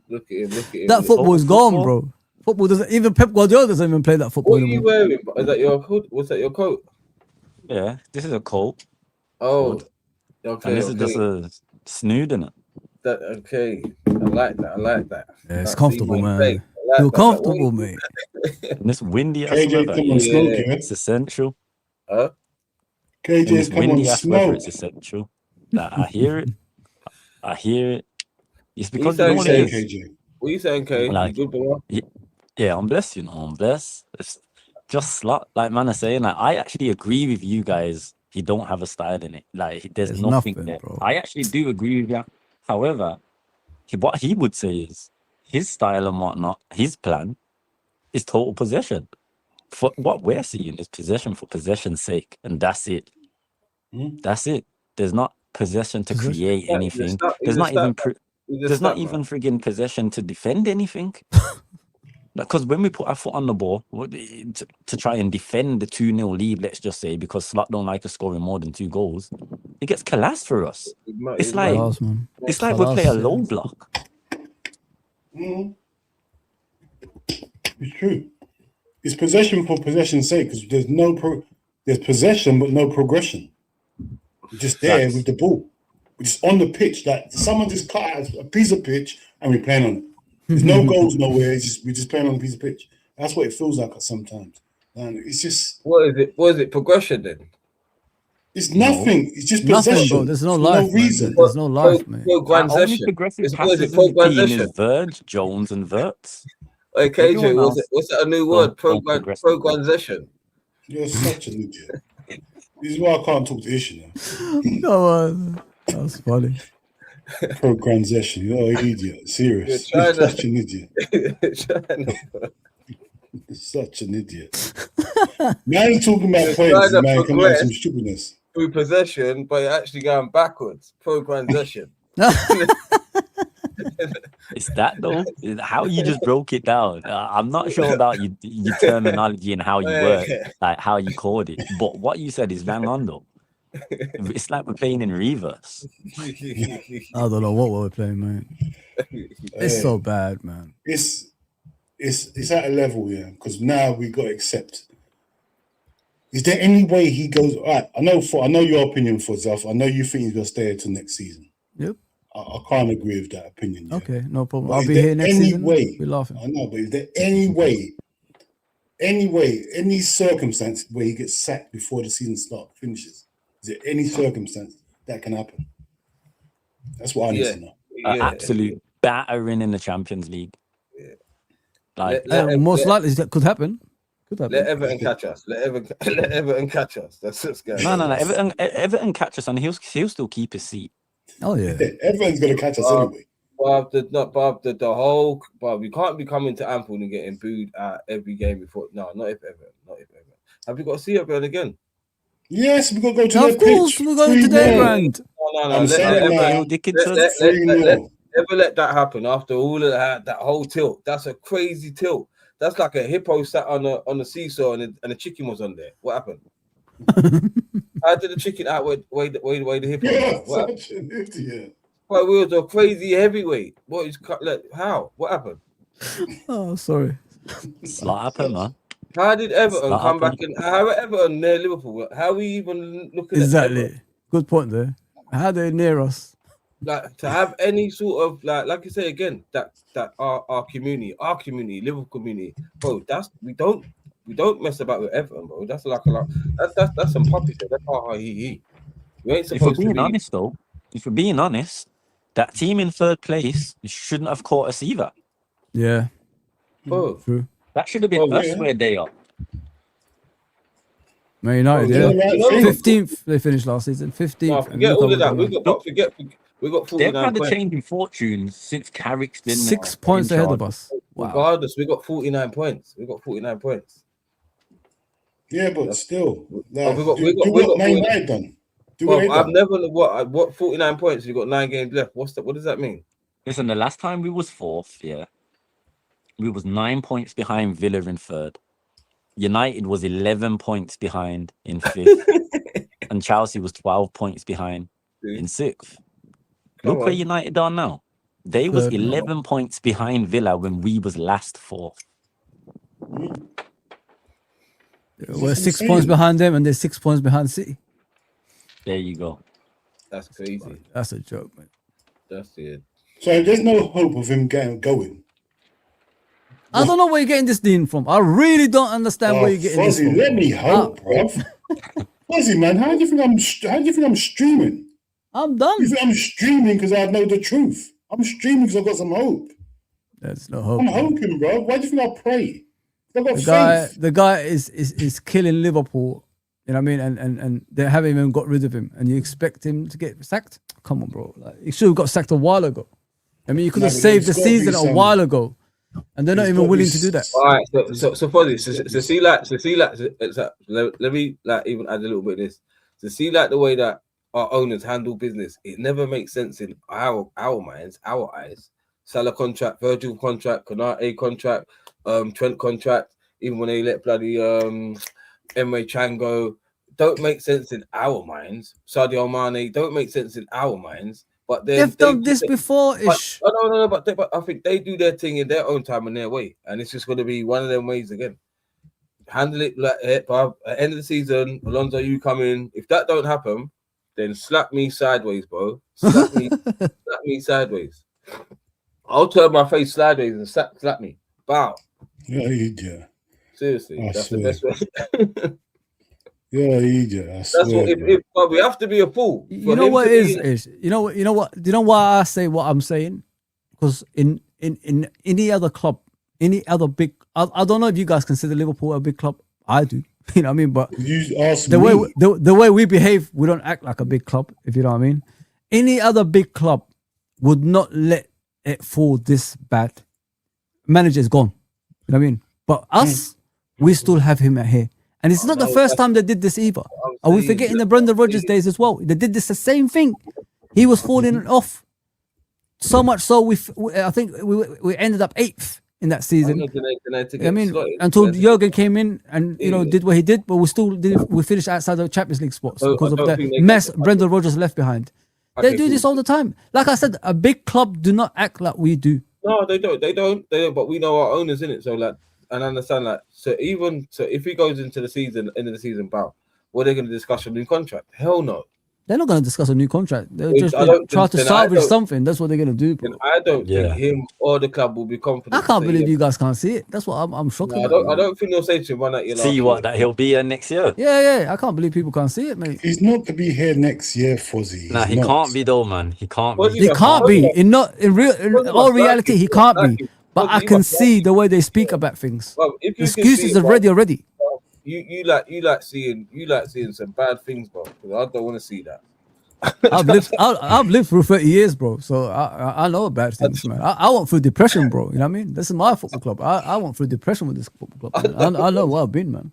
Look at him. That football is gone, bro. Football doesn't even Pep Guardiola doesn't even play that football What are you anymore. wearing? Is that your coat? Was that your coat? Yeah, this is a coat. Oh, okay. And this is just a snood, innit? Okay. I like that. Yeah, it's comfortable, man. Feel comfortable, mate. And this windy ass KJ, weather, come on, smoke, yeah. it's essential. Huh? In this KJ, come on, windy ass weather, smoke. it's essential. Like, I hear it. It's because You you know what it is. KJ. What are you saying, Kay? Like, You good, bro? Yeah, I'm blessed, you know. I'm blessed. It's just like man is saying, like I actually agree with you guys. He don't have a style in it. Like there's nothing there. bro. I actually do agree with you. However, what he would say is his style and whatnot, his plan is total possession. For what we're seeing is possession for possession's sake, and that's it. That's it. There's not possession to create anything. There's not even friggin' possession to defend anything. Because when we put our foot on the ball to try and defend the 2-0 lead, let's just say, because Slot don't like us scoring more than 2 goals, it gets collapsed for us. It's like we play a low block. It's true. It's possession for possession's sake because there's possession but no progression. We're just there with the ball. We're just on the pitch. Like someone just cut out a piece of pitch and we're playing on it. There's no goals nowhere. We're just playing on a piece of pitch. That's what it feels like sometimes. And it's just What is it? Progression then? It's nothing. It's just Nothing, possession. bro. There's no life. No reason. There's no life, man. Only progressive passes in the team is Verge, Jones, and Verts. Hey, KJ, what's that a new word? Progression. You're such an idiot. This is why I can't talk to Ish now. Come on. That's funny. Progression. You're an idiot. Serious. You're such an idiot. Such an idiot. Man talking about points, man coming out some stupidness. Through possession, but you're actually going backwards. Progression. It's that though. How you just broke it down. I'm not sure about your terminology and how you work, like how you called it. But what you said is bang on though. It's like we're playing in reverse. I don't know what we're playing, man. It's so bad, man. It's at a level, yeah, because now we got to accept. Is there any way he goes? All right, I know your opinion, for Zaf. I know you think he's gonna stay until next season. Yep. I can't agree with that opinion. Yeah. Okay, no problem. But I'll be here next season. We're laughing. I know, but is there any circumstance where he gets sacked before the season finishes? Is there any circumstance that can happen? That's what I need to know. Absolute battering in the Champions League. Yeah. Like most likely that could happen. Let Everton catch us. Let Everton catch us. That's what's going on. No. Everton catch us and he'll still keep his seat. Oh yeah. Everyone's gonna catch us anyway. But we can't be coming to Anfield and getting booed at every game before. No, not if Everton. Have you got to see Everton again? Yes, we got to go to Of course, we're going to their ground. No. I'm saying Let now, Dickinson. 3-0. ever let that happen after all of that whole tilt. That's a crazy tilt. That's like a hippo sat on the seesaw and the chicken was on there. What happened? How did the chicken outweigh the hippo? Yeah, What happened? such an idiot. Well, we was a crazy heavyweight. What is how? What happened? Oh, sorry. It's not happened, man. How did Everton not come back happening. and how Everton near Liverpool? How are we even looking at Exactly. Everton? Good point there. How they near us? Like to have any sort of like you say again, that our community, Liverpool community, bro. We don't mess about with Everton, bro. That's like a lot. That's some puppy shit. That's he. We ain't If we're supposed to being be. honest, though, that team in third place shouldn't have caught us either. Yeah, Bro, true. That should have been Oh, us yeah. where they are. Man United, Oh, yeah. yeah, right. 15th they finished last season. 15th. no, and forget look all how of that. we've We done, got we got They've 49 had a points. change in fortunes since Carrick's been 6 in points ahead charge. of us. Wow. Regardless, we got 49 points. We got 49 points. Yeah, but still, like, we got do what 49. Man United done. Do what Well, they I've done. never what 49 points. You got 9 games left. What's that? What does that mean? Listen, the last time we was fourth, yeah, we was 9 points behind Villa in third. United was 11 points behind in fifth, and Chelsea was 12 points behind in sixth. Come Look where on. United are now. They was Third. 11 points behind Villa when we was last fourth. We're 6 points behind them, and they're 6 points behind City. There you go. That's crazy. That's a joke, man. That's it. So there's no hope of him getting going. I don't know where you're getting this thing from. I really don't understand where you're getting this Fozi, from. let me hope, bruv. Fozi, man, how do you think I'm streaming? I'm You done. think I'm streaming because I know the truth? I'm streaming because I've got some hope. There's no hope. I'm man. hoping, bro. Why do you think I pray? I've got faith. The guy is killing Liverpool. You know what I mean? And they haven't even got rid of him. And you expect him to get sacked? Come on, bro. Like, he should have got sacked a while ago. I mean, you could have No, but saved the there's gotta be season a some- while ago. And they're not there's even gotta willing be to do that. All right, so for this, let me like even add a little bit of this. To see like the way that our owners handle business, it never makes sense in our minds, our eyes. Salah contract, Virgil contract, Konate contract, Trent contract, even when they let bloody Emre Can go, don't make sense in our minds. Sadio Mane don't make sense in our minds. But then They've done this before, ish. But I think they do their thing in their own time and their way, and it's just going to be one of them ways again. Handle it like at the end of the season. Alonso, you come in. If that don't happen, then slap me sideways, bro. Slap me sideways. I'll turn my face sideways and slap me. Bow. You're an idiot. Seriously, I that's swear. the best way. You're an idiot. I That's swear, what. bro. But we have to be a fool. You know what it is? You know what? Do you know why I say what I'm saying? Because in any other club, any other big, I don't know if you guys consider Liverpool a big club. I do. You know what I mean? But You ask the me. way the way we behave, we don't act like a big club. If you know what I mean. Any other big club would not let it fall this bad. Manager's gone. You know what I mean? But us, we still have him at here. And it's not the first time they did this either. Are we forgetting the Brendan Rodgers days as well? They did this the same thing. He was falling off so much so I think we ended up 8th in that season. I mean, until Jurgen came in and did what he did, but we finished outside the Champions League spots because of the mess Brendan Rodgers left behind. They do this all the time. Like I said, a big club do not act like we do. No, they don't. They don't. But we know our owners in it, so like, and understand that. So if he goes into the season, end of the season, what are they going to discuss a new contract? Hell no. They're not going to discuss a new contract. They'll just try to then salvage something. That's what they're going to do, bro. And I don't think him or the club will be confident. I can't believe you guys can't see it. That's what I'm shocked about. I don't think they'll say to him, "Why not you?" See what that he'll be here next year. Yeah. I can't believe people can't see it, mate. He's not to be here next year, Fozi. Nah, he can't be though, man. He can't be. He can't be. In all reality, he can't be. But I can see the way they speak about things. Excuses are ready already. You like seeing some bad things, bro. Because I don't want to see that. I've lived through 30 years, bro. So I know about things, man. I went through depression, bro. You know what I mean? This is my football club. I went through depression with this football club. I know where I've been, man.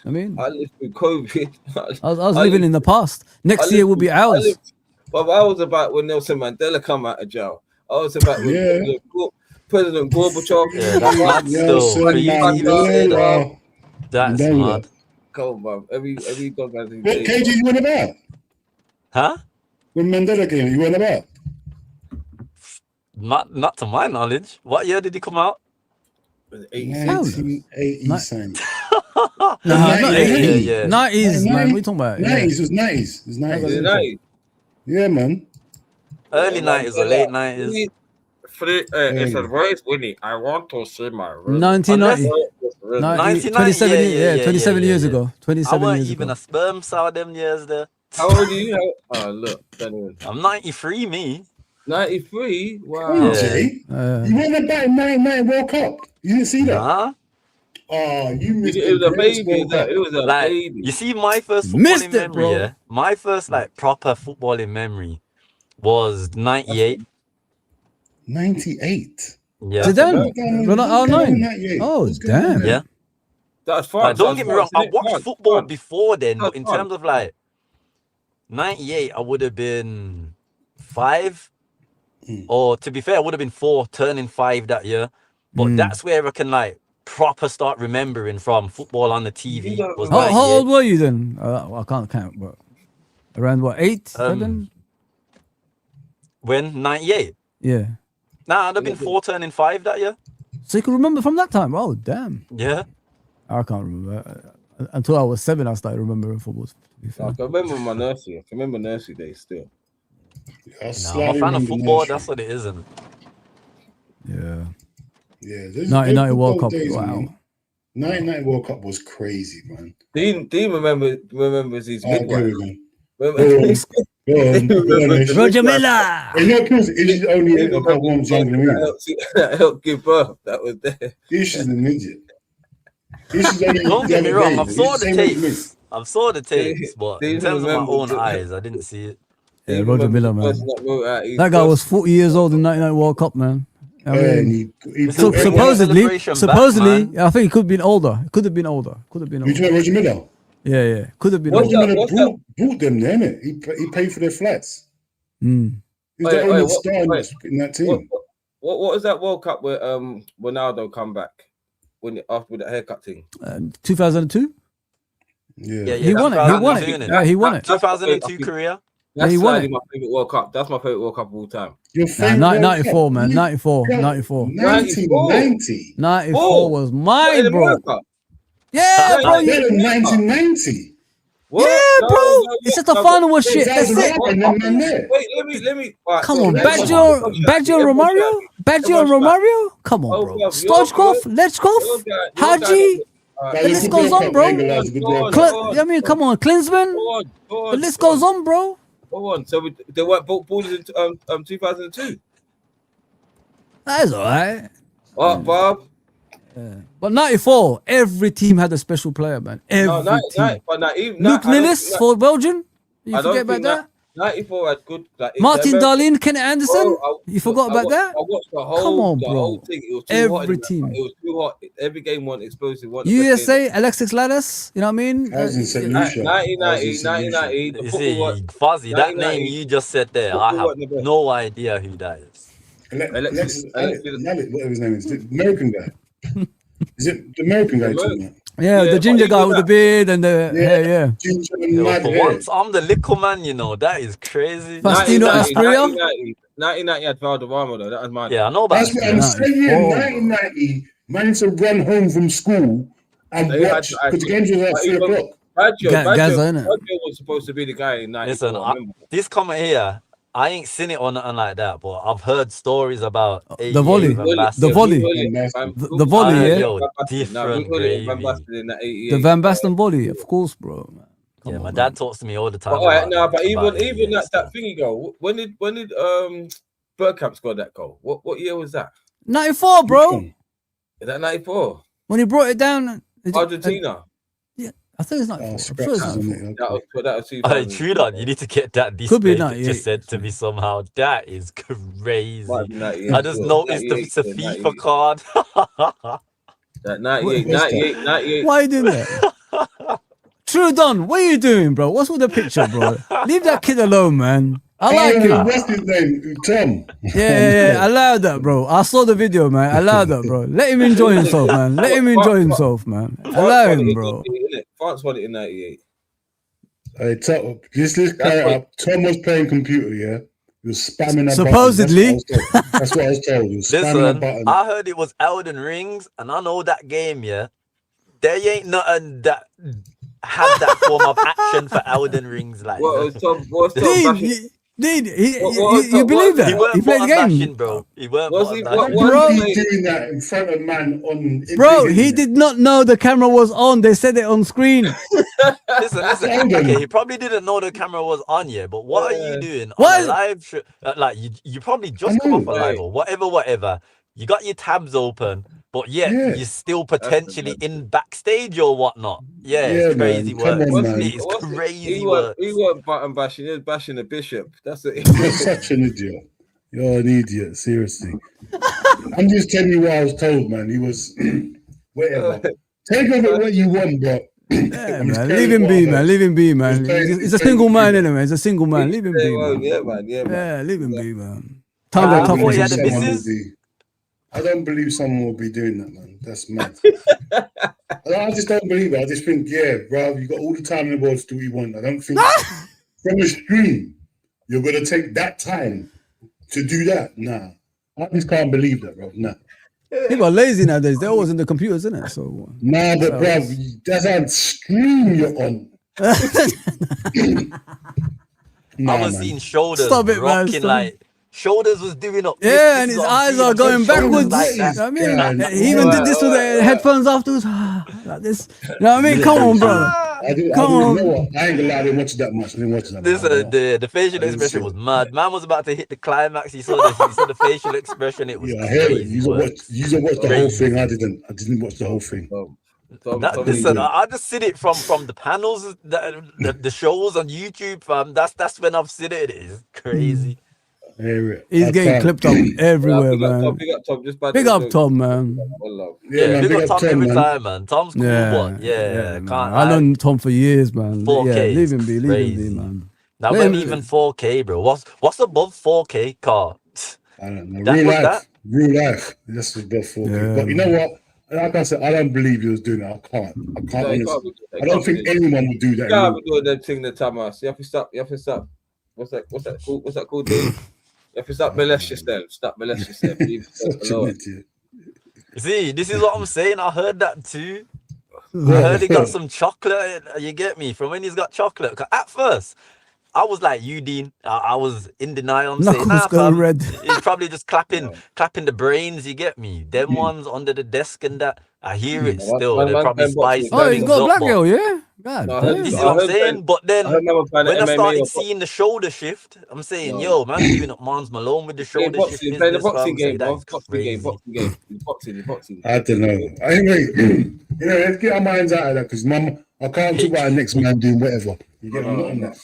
I mean, I lived through COVID. I was I living lived- in the past. Next I year lived will be through- I ours. lived- But I was about when Nelson Mandela come out of jail. I was about when Yeah. President Gorbachev. Yeah, that's mad still. For you to even say that, Mandela. that's Mandela. mad. Come on, bro. Every dog has his What day. KG you went about? Huh? When Mandela came, you went about? Not to my knowledge. What year did he come out? 86. 1980 Ni- something. Nah, Yeah, not yeah, 80s. yeah. 90s, man. 90s. What are you talking about? Yeah. 90s, it was 90s. It was 90s. Is it 90? Yeah, man. Early 90s or late 90s. It's a race, Winnie. I want to see my race. 1990. 1990, 27 yeah, years, yeah, yeah, 27 yeah, years yeah. ago. I 27 weren't years even ago. a sperm cell them years there. How old are you? Oh, look. I'm 93, me. 93? Wow. KG, you went about in 99 World Cup. You didn't see that? Nah. Oh, you missed It was the a greatest baby. World Cup. It was a Like, baby. you see, my first Missed footballing it, memory, bro. yeah? My first, like, proper footballing memory was 98. 98. Yeah. Zidane? Ronaldo, 09. Oh, damn. Yeah. That's fine. Like, don't get me wrong, I watched football before then, but in That's terms of, like, 98, I would have been 5. Or, to be fair, I would have been 4, turning 5 that year. But that's where I can, like, proper start remembering from football on the TV. Was How 98. old were you then? I can't count, but around what, 8, 7? When? 98? Yeah. Nah, I'd have been 4, turning 5 that year. So you can remember from that time? Oh, damn. Yeah. I can't remember. Until I was 7, I started remembering football. To be fair. I can remember my nursery. I can remember nursery days still. Nah, I'm a fan of football, that's what it is, isn't it? Yeah. Yeah, 99 World Cup. Days, Wow. man. 99 World Cup was crazy, man. Dean remembers his Oh, there midwife. we go. Go on, Ish. Roger Miller. You know, because Ish is only a couple months younger than me. That helped give birth. That was there. Ish is an idiot. Ish is only Don't get me the wrong, other I've day. saw He's the same age as me. tapes. I've saw the tapes, but in terms of my own eyes, I didn't see it. Yeah, Roger Miller, man. That guy was 40 years old in 99 World Cup, man. I mean, And he So- put so- everyone- supposedly, back, I think he could have been older. Could have been older. Could have been You older. talking about Roger Miller? Yeah. Could have been What's older. Roger Miller What's brought them there, innit? He paid for their flats. Mm. He's the Wait, only what- star wait. in that team. What was that World Cup where Ronaldo come back after with that haircut thing? 2002? Yeah. He won it. He won it. 2002, Yeah, he won it. 2002 Korea. Yeah, That's he won slightly it. my favorite World Cup. That's my favorite World Cup of all time. Your Nah, favorite World 94, Cup? man. 94. 1990. 94 was In mine, the bro. World Cup. Yeah, bro. Yeah, Better than 1990. What? Yeah, bro. It's just the final was shit. That's it. 2011 and then there. Wait, let me. Right, Come so on, let's- Baggio Romario? Baggio Romario? Come on, bro. Stojkov, Lechkov, Haji. That The was list a good goes World on, Cup. bro. England was a good World Cup. I mean, come on, Klinsmann. The list goes on, bro. Go on. So they weren't ballers in 2002. That's all right. What, Bob? But 94, every team had a special player, man. Every team. Luke Nilis for Belgium. You I don't forget about think that? 94 had good. Like, Martin America- Darlin, Kenneth Anderson. You forgot about that? I watched the whole. Come on, the bro. whole thing. It was too hot Every in that team. fight. It was too hot. Every game wasn't explosive. Wasn't the best USA, Alexis Lalas. You know what I mean? That was in St. game. Lucia. 1990, 1990. The You football see, was- Fozzy, that 1990. name you just said there, I Football have wasn't the best. no idea who that is. Alexis, whatever his name is. The American guy. Is it the American guy you're talking about? Yeah, Yeah, the ginger but guy even with the that- beard and the hair, yeah. Ginger and Yo, mad for hair. once, I'm the little man, you know. That is crazy. Faustino 1990, Asprilla? 1990 had Valderrama though. That was mine. Yeah, I know about That's what I'm Yeah. saying. Oh. 1990, managed to run home from school and They had watch to because the games was at But 3 even- o'clock. Gaza, innit? Baggio was supposed to be the guy in 94. Listen, I remember. this comment here, I ain't seen it or nothing like that, but I've heard stories about The volley. Van Basten. The volley. The volley, yeah? Yo, different gravy. The Van Basten volley, of course, bro. Man. Come Yeah, on, my man. dad talks to me all the time. But, all right, about- no, but about even it, that thingy goal. When did Bergkamp score that goal? What year was that? 94, bro. Is that 94? When he brought it down. Argentina. I think it's 94. I'm Scraps sure it's is on 94. it. That was Hey, 2000. Trudon, you need to get that Could be display 98. just sent to me somehow. That is crazy. Might be 98, I just yeah. noticed it's a 98, FIFA card. That 98, 98, 98. Why are you doing that? True Don, what are you doing, bro? What's with the picture, bro? Leave that kid alone, man. I like him. What's his name? Tom. Yeah. Allow that, bro. I saw the video, man. Allow that, bro. Let him enjoy himself, man. Let him enjoy himself, man. Allow him, bro. France won it in 98. Hey, Tom, this guy up. Tom was playing computer, yeah? He was spamming a Supposedly. button. That's what I was told. He was spamming a Listen, button. I heard it was Elden Rings, and I know that game, yeah. There ain't nothing that had that form of action for Elden Rings. Like, What was Tom Dude, What- you believe that? he weren't He played the button game. bashing, bro. He weren't Was button he- bashing. what- Bro, He's doing that in front of man on. Bro, he did not know the camera was on. They said it on screen. Listen. Hold on. Okay, he probably didn't know the camera was on yet. But what are you doing What? on a live show? Like, you probably just come off a live or whatever. You got your tabs open, but yet Yeah. you're still potentially in backstage or whatnot. Yeah, Yeah, it's crazy man. Come work. on, man. It's crazy He work. weren't button bashing. He was bashing the bishop. That's it. You're such an idiot. You're an idiot, seriously. I'm just telling you what I was told, man. He was whatever. Take of it what you want, but Yeah, I'm just man. telling Leave you him what be, I man. heard. Leave him be, man. He's playing- He's a he's single playing man computer. anyway. He's a single man. Leave him be, man. Yeah, man. Yeah, leave him be, man. I Time don't to tough thought he believe had a him. someone missus. will be. I don't believe someone will be doing that, man. That's mad. I just don't believe it. I just think, yeah, bro, you got all the time in the world to do what you want. I don't think from a stream you're gonna take that time to do that. Nah, I just can't believe that, bro. Nah, People are lazy nowadays. They're always in the computers, isn't it? So nah, but bro, that's how stream you're on. Nah, I was man. seeing shoulders Stop it, man, rocking stop like shoulders was doing up. yeah, and This his is what I'm eyes seeing. are I'm going seeing shoulders backwards. like You know that. what I mean? Yeah, He even did this with the headphones afterwards. Like this. You know what I mean? Come on, bro. I didn't Come on. know what. I ain't gonna lie, I didn't watch it that much. I didn't watch it that This much. the facial didn't expression see was it. mad. Man was about to hit the climax. He saw the facial expression. It was Yeah, I hear it. crazy. You work. watched the whole Crazy. thing. I didn't watch the whole thing. Listen, I just seen it from the panels, the shows on YouTube, fam. That's when I've seen it. It's crazy. I hear it. He's I getting can't. clipped up everywhere, Big up man. Tom. Big up Tom. Just bad Big little up joke. Tom, man. One love. Yeah, man. Big up Tom every man. time, man. Tom's cool, but man. can't. I known Tom for years, man. 4K Yeah, leave is him be, crazy. man. That Let wasn't him- even 4K, bro. What's above 4K, car? I don't know. That Real was life. that? Real life. This was before. Yeah, But you know what? Like I said, I don't believe he was doing that. I can't honestly. I don't think anyone would do that. You can't be doing them thing the time us. You have to stop. What's that called? What's that called, Dave? You have to stop molest yourself. Stop molest yourself. Leave yourself Such an alone. idiot. See, this is what I'm saying. I heard that too. I heard he got some chocolate. You get me? From when he's got chocolate. 'Cause at first, I was like you, Dean. I was in denial. I'm saying, Knuckles going red. He's probably just clapping the brains. You get me? Them ones under the desk and that. I hear it still. Man, They're man, probably man, boxing. spicing Oh, he's things got a up, black but- girl, yeah? God No, I damn. heard- You see I what I'm heard saying? that- But then I heard man playing when I MMA started or seeing the shoulder shift, I'm saying, No. yo, man, doing up Mons Malone with the shoulder shift. boxing. Play the business, boxing fam. Say game, that bro. is Boxing crazy. game. Boxing. I don't know. Anyway, let's get our minds out of that because, Mum, I can't talk about the next man doing whatever. You get me? Not on that.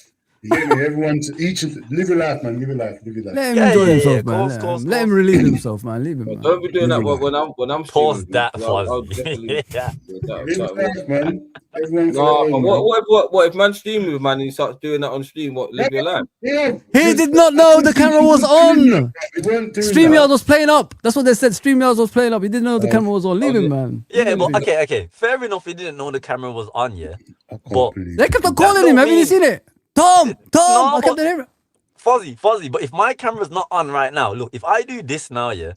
You get me? Everyone's live your life, man. Live your life. Let him Yeah, enjoy yeah, himself, yeah. man. Course, Let him course. relieve himself, man. Leave him, But man. don't be doing that Live when I'm Pause streaming, that, I'll Fozi. definitely. Yeah. Live your life, man. Everyone for No, their but own, man. what if man streaming with man and he starts doing that on stream? What, live your life? Yeah. He did not know the camera was on. We weren't doing StreamYard that. was playing up. That's what they said. StreamYard was playing up. He didn't know the camera was on. Leave him, man. Yeah, but okay. Fair enough. He didn't know the camera was on. Yeah, I can't but- believe They it. kept on That calling don't him. Haven't you mean- seen it? Tom. No, I kept but- on hearing. Fuzzy. But if my camera's not on right now, look, if I do this now, yeah,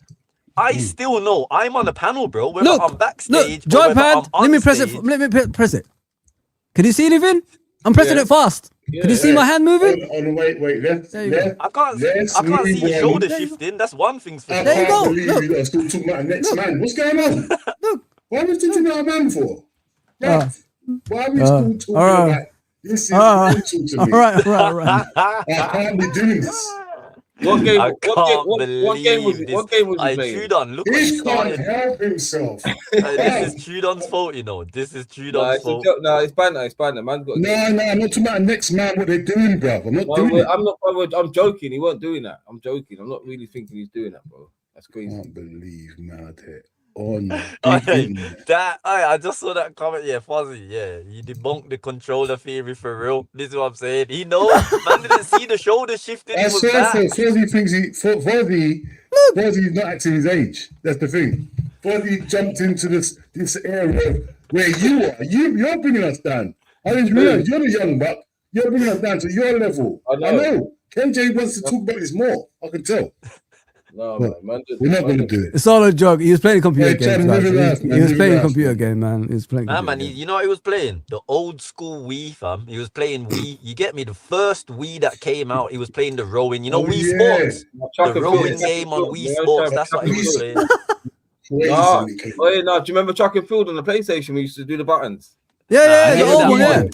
I still know I'm on the panel, bro. Whether Look, I'm backstage, look, or whether joypad. I'm Let me on press stage. it. Let me press it. Can you see anything? I'm pressing Yeah. it fast. Can you see my hand moving? Wait, left, There you go. left. I can't Let's see move your on. shoulder There you shifting. That's one thing's for I sure. There you can't go. believe Look. you are still talking about the next man. What's going on? Look. Why are we talking about a man for? Right. Why are we still talking all right. about this? Is All right. mental to All me. right. I can't be doing this. What game? I What can't game? What game was believe it? What game was I he playing? Trudon, look what he He can't started. help himself. This is Trudon's fault, you know. This is Nah, Trudon's it's a fault. joke. No, it's banter. Man's got. No, I'm not talking about the next man, what they're doing, bruv. I'm not doing it. I'm joking. He wasn't doing that. I'm joking. I'm not really thinking he's doing that, bro. That's I crazy. can't believe mad here. on Oh, big hey, internet. I just saw that comment. Yeah, Fozi. Yeah, he debunked the controller theory for real. This is what I'm saying. He knows. Man didn't see the shoulder shifting. He I was swear, back. Fozi thinks Fozi's not acting his age. That's the thing. Fozi jumped into this area where you are. You're bringing us down. I didn't realize you're the young buck. You're bringing us down to your level. I know. KJ wants to talk about this more. I can tell. No, But man. we're not going to do it. It's all a joke. He was playing a computer Hey, game. Chad, live it life, man. He was Live it playing a life, computer man. game, man. He was playing. Nah, computer man, game. you know what he was playing? The old school Wii, fam. He was playing Wii. You get me? The first Wii that came out, he was playing the rowing. You know, Oh, Wii yeah. Sports? The rowing game on Wii Sports. That's what he was playing. Crazy Nah. when it came. Oh, yeah, no. Do you remember Track and Field on the PlayStation? We used to do the buttons. Yeah, Nah, yeah, I the hated old that one, yeah. one.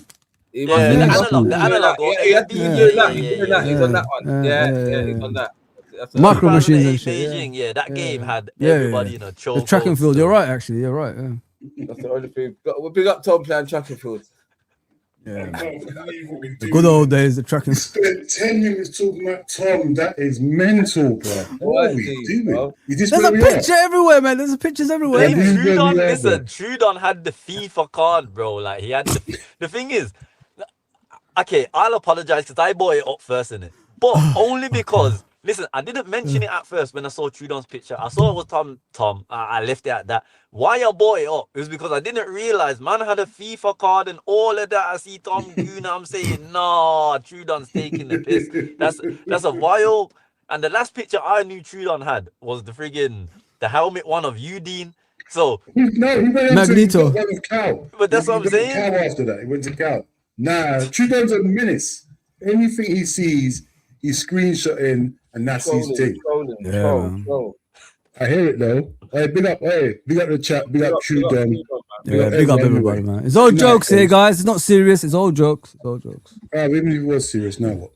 He Yeah, must yeah, be- the yeah. analog, the Yeah, analog. yeah, one. yeah, he's doing that. He's doing that. He's on Yeah. that one. He's on that. That's it. Micro machines and 2008 shit. Beijing, yeah, that game had Yeah, everybody yeah. in a The choke. track and field. You're right, actually. You're right. Yeah. That's the only thing. We'll big up Tom playing Track and Field. Yeah. I can't believe what we The do. good old days, the track and Spent 10 minutes talking about Tom. That is mental, bro. What are we doing? You just There's where a we picture everywhere, man. There's pictures everywhere. Hey, Yeah, innit? yeah, Trudon, yeah, listen, bro. Trudon had the FIFA card, bro. Like, he had the thing is, okay, I'll apologize because I bought it up first, innit? But only because, listen, I didn't mention it at first when I saw Trudon's picture. I saw it was Tom. I left it at that. Why I bought it up? It was because I didn't realize man had a FIFA card and all of that. I see Tom Guna, I'm saying, no, Trudon's taking the piss. That's a vile. And the last picture I knew Trudon had was the helmet one of Udine. So, No, he went Magneto. to with Cow. But that's what I'm He went to saying. Cow after that. He went to Cow. Nah, Trudon's a menace. Anything he sees, he's screenshotting, and that's his thing. Yeah, man. I hear it though. Hey, big up the chat, big up Trudon. Yeah, big up everybody, man. It's all jokes here, guys. It's not serious. It's all jokes. It's all jokes. Even if it was serious, now what?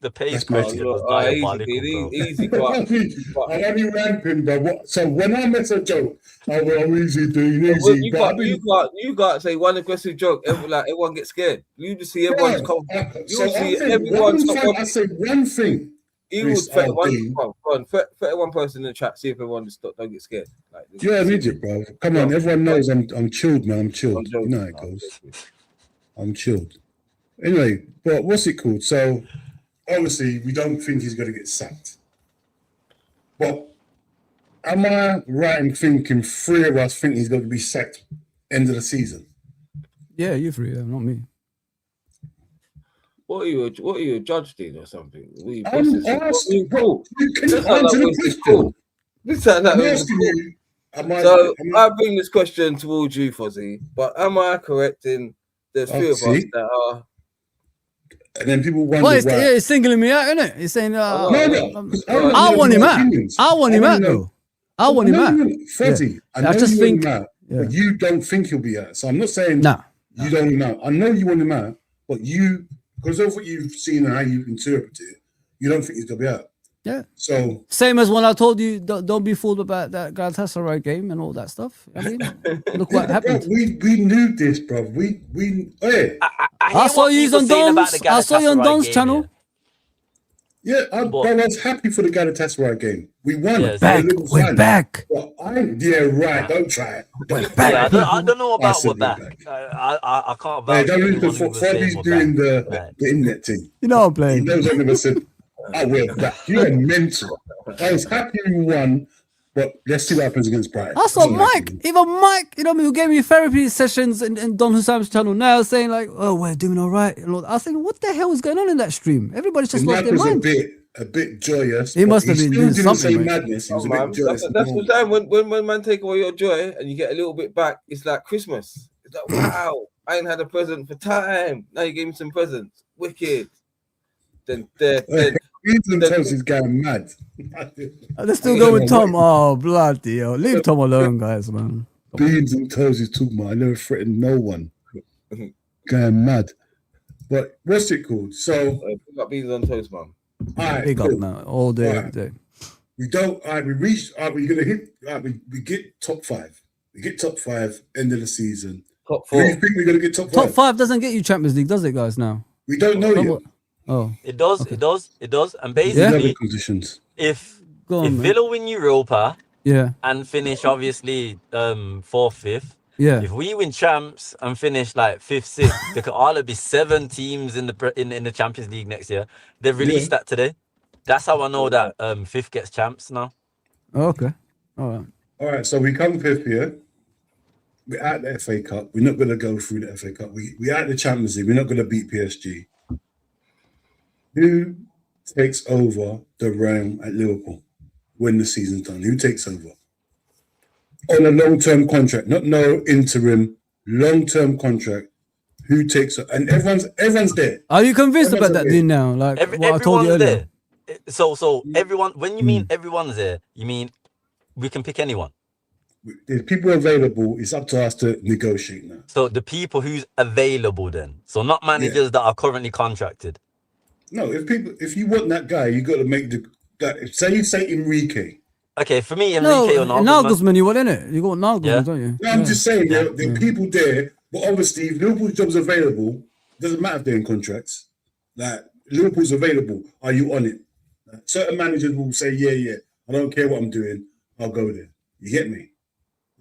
The pace That's card magic. was diabolical, bro. Easy, I'm only ramping, but what? So when I make a joke, I'm easy doing Well, easy. you can't say one aggressive joke. Everyone gets scared. You just see everyone's confident. So I say one thing. He would Chris, threaten I'll one person in the chat. See if everyone just don't get scared. Like, You're an idiot, bro. Come on, everyone knows I'm chilled, man. I'm chilled. I'm joking. You know how it goes. I'm chilled. Anyway, but what's it called? So obviously we don't think he's going to get sacked. But am I right in thinking three of us think he's going to be sacked end of the season? Yeah, you three. Yeah, not me. What are you, a judge doing or something? I'm asking, bro. Can you That's not answer like the it's question? cool. This sounds like I'm it's asking cool. you. So I bring this question towards you, Fozi. But am I correct in there's few of us see. that are? And then people wonder Well, why. he's singling me out, isn't it? He's saying, No, I want him out. I want him out, though. I want him out. Fuzzy, I know I just you think- want him out, yeah. but you don't think he'll be out. So I'm not saying Nah. you don't want him out. I know you want him out, but you, because of what you've seen and how you interpret it, you don't think he's going to be out. Yeah. So Same as when I told you, don't be fooled about that Galatasaray game and all that stuff. I mean, look what happened. bro, we knew this, bro. Hey, I saw you on Don's. I saw you on Don's channel. I was happy for the Galatasaray game. We won. Yes. Back. We're back. Well, right. Don't try it. Yeah, I don't know about said we're back. we're I can't Hey, vouch don't for lose the anyone who was saying Fuzzy's we're doing back. the internet thing. You know I'm He playing. knows I never said, we're back. You're mental. I was happy we won, but let's see what happens against Brighton. I saw Mike, even Mike, you know what I mean, who gave me therapy sessions in Don Husam's channel now saying like, oh, we're doing all right. And all that. I was thinking, what the hell is going on in that stream? Everybody's just lost Mike their was mind. a bit joyous. He but must have he been still doing didn't something, say mate. madness. He was a Man, bit joyous. that's the time when man take away your joy and you get a little bit back. It's like Christmas. It's like, wow, I ain't had a present for time. Now you gave me some presents. Wicked. Then Beans and Toast is going mad. They're still going with Tom. Oh, bloody hell. Leave Tom alone, guys, man. Beans and Toast is talking about. I never threatened no one. Going mad. But what's it called? So, pick up beans on toast, man. all right, Big up cool. now, all day, Right. every day. We don't. All right, we reached. All right, we're gonna hit. All right, we get top 5. We get top 5 end of the season. Top Do you 4. think we're gonna get top 5? Top 5 doesn't get you Champions League, does it, guys, now? We don't know yet. Oh, It does. And These are basically, the conditions. if go on, man. Villa win Europa Yeah, and finish obviously fourth, fifth. yeah. If we win champs and finish like fifth, sixth, there could all be 7 teams in the Champions League next year. They've released that today. That's how I know that fifth gets champs now. Okay. All right. All right, so we come fifth here. We're at the FA Cup. We're not going to go through the FA Cup. We're at the Champions League. We're not going to beat PSG. Who takes over the realm at Liverpool when the season's done? Who takes over? On a long-term contract, not no interim, long-term contract. Who takes it? And everyone's there. Are you convinced Everyone's about that, aware. Dean? Now, like what I told you Everyone's earlier. there. So everyone, when you mean everyone's there, you mean we can pick anyone. If people are available, it's up to us to negotiate now. So the people who's available then. So not managers that are currently contracted. No, if you want that guy, you got to make say Enrique. Okay, for me, No, Enrique or Nagelsmann, you want in it? You got Nagelsmann, Yeah. don't you? No, I'm just saying there are people there, but obviously if Liverpool's job's available, it doesn't matter if they're in contracts. Like Liverpool's available, are you on it? Like, certain managers will say, yeah, I don't care what I'm doing, I'll go there. You get me?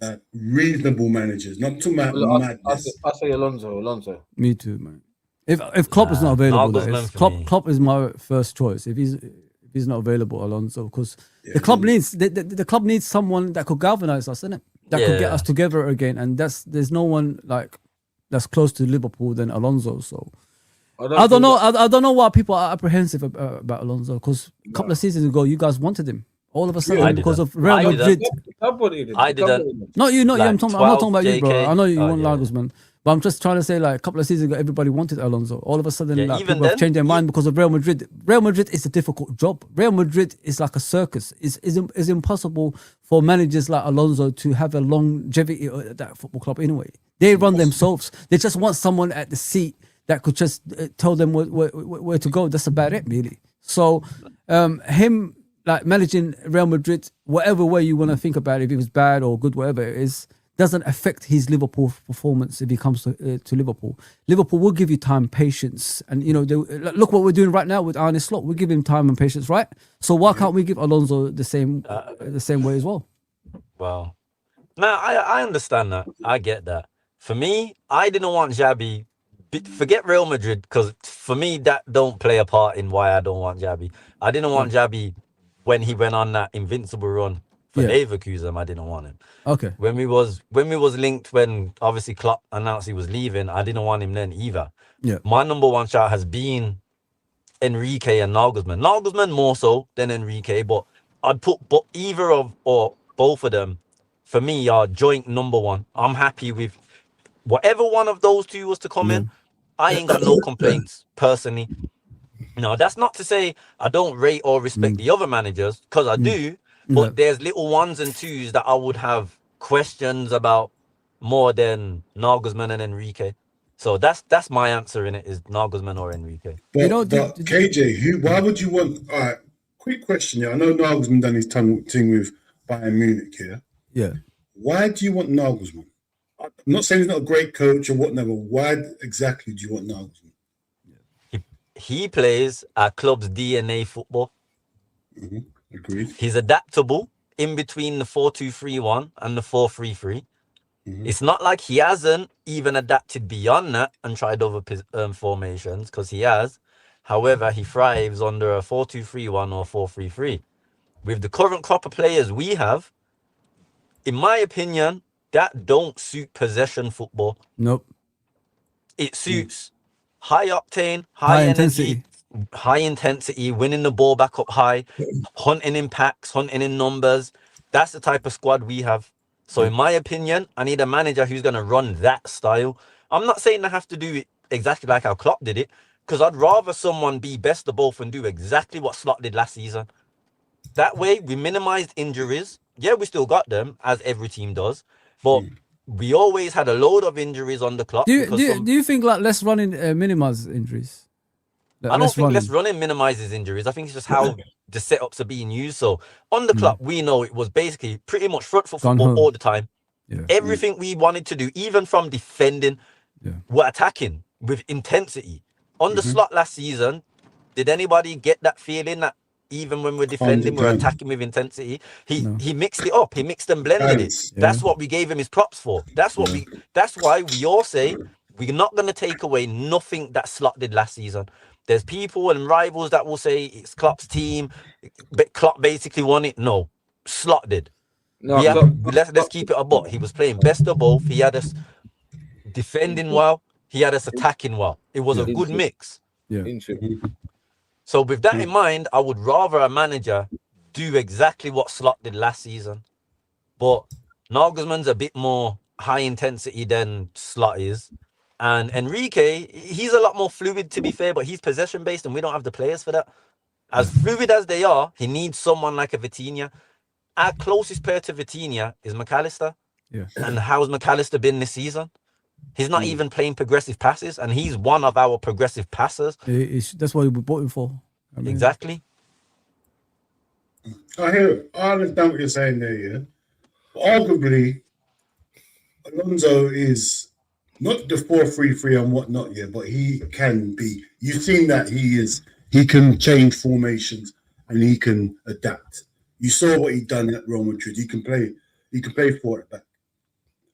Like reasonable managers, not too madness. I say Alonso. Me too, man. If Klopp is not available, that Nagelsmann is. for me. Klopp is my first choice. If he's not available, Alonso, because the club needs someone that could galvanize us, innit? That could get us together again. And there's no one like that's close to Liverpool than Alonso. So I don't know. I don't know why people are apprehensive about Alonso, because a couple of seasons ago you guys wanted him. All of a sudden, because of Real Madrid. I didn't. Not you, not you. I'm not talking about you, bro. JK. I know you want Nagelsmann. But I'm just trying to say, like, a couple of seasons ago, everybody wanted Alonso. All of a sudden, like, even people have then, changed their mind because of Real Madrid. Real Madrid is a difficult job. Real Madrid is like a circus. It's impossible for managers like Alonso to have a longevity at that football club anyway. They run themselves. They just want someone at the seat that could just tell them where to go. That's about it, really. So, him, like, managing Real Madrid, whatever way you want to think about it, if it was bad or good, whatever it is, doesn't affect his Liverpool performance if he comes to Liverpool. Liverpool will give you time, patience, and look what we're doing right now with Arne Slot. We give him time and patience, right? So why can't we give Alonso the same way as well? Well, no, I understand that. I get that. For me, I didn't want Xabi. Forget Real Madrid, because for me that don't play a part in why I don't want Xabi. I didn't want Xabi when he went on that invincible run. For Leverkusen, I didn't want him. Okay. When we was linked, when obviously Klopp announced he was leaving, I didn't want him then either. Yeah. My number one shot has been Enrique and Nagelsmann. Nagelsmann more so than Enrique, but I'd put either of or both of them for me are joint number one. I'm happy with whatever one of those two was to come in. I ain't got no complaints personally. No, that's not to say I don't rate or respect the other managers, because I do. But there's little ones and twos that I would have questions about more than Nagelsmann and Enrique. So that's my answer in it, is Nagelsmann or Enrique. But, KJ, why would you want? All right, quick question. Yeah, I know Nagelsmann done his thing with Bayern Munich here. Yeah. Why do you want Nagelsmann? I'm not saying he's not a great coach or whatnot, but why exactly do you want Nagelsmann? He plays a club's DNA football. Mm-hmm. Agreed. He's adaptable in between the 4-2-3-1 and the 4-3-3. It's not like he hasn't even adapted beyond that and tried other formations, because he has. However, he thrives under a 4-2-3-1 or 4-3-3. With the current crop of players we have, in my opinion, that don't suit possession football. Nope. It suits high octane, high energy, high intensity, winning the ball back up high, hunting in packs, hunting in numbers. That's the type of squad we have. So in my opinion, I need a manager who's going to run that style. I'm not saying I have to do it exactly like how Klopp did it, because I'd rather someone be best of both and do exactly what Slot did last season. That way, we minimized injuries. Yeah, we still got them, as every team does. But we always had a load of injuries on the clock. Do you think like less running minimize injuries? I don't think less running minimizes injuries. I think it's just how the setups are being used. So on the clock, we know it was basically pretty much front foot football all the time. Yeah. Everything we wanted to do, even from defending, we're attacking with intensity. On the Slot last season, did anybody get that feeling that even when we're Calmed defending, it we're down. attacking with intensity. No. He mixed it up. He mixed and blended it. Balance. That's what we gave him his props for. That's what we. That's why we all say we're not going to take away nothing that Slot did last season. There's people and rivals that will say it's Klopp's team, but Klopp basically won it. No, Slot did. No, Yeah, Klopp- let's keep it a buck. He was playing best of both. He had us defending well. He had us attacking well. It was a good mix. Interesting. So with that in mind, I would rather a manager do exactly what Slot did last season. But Nagelsmann's a bit more high intensity than Slot is. And Enrique, he's a lot more fluid, to be fair, but he's possession based and we don't have the players for that. As fluid as they are, he needs someone like a Vitinha. Our closest player to Vitinha is McAllister. Yeah. And how's McAllister been this season? He's not even playing progressive passes, and he's one of our progressive passers. That's what we bought him for. I mean, Exactly. I understand what you're saying there, yeah. But arguably, Alonso is not the 4-3-3 and whatnot, yeah, but he can be. You've seen that he can change formations and he can adapt. You saw what he done at Real Madrid. He can play forward at back.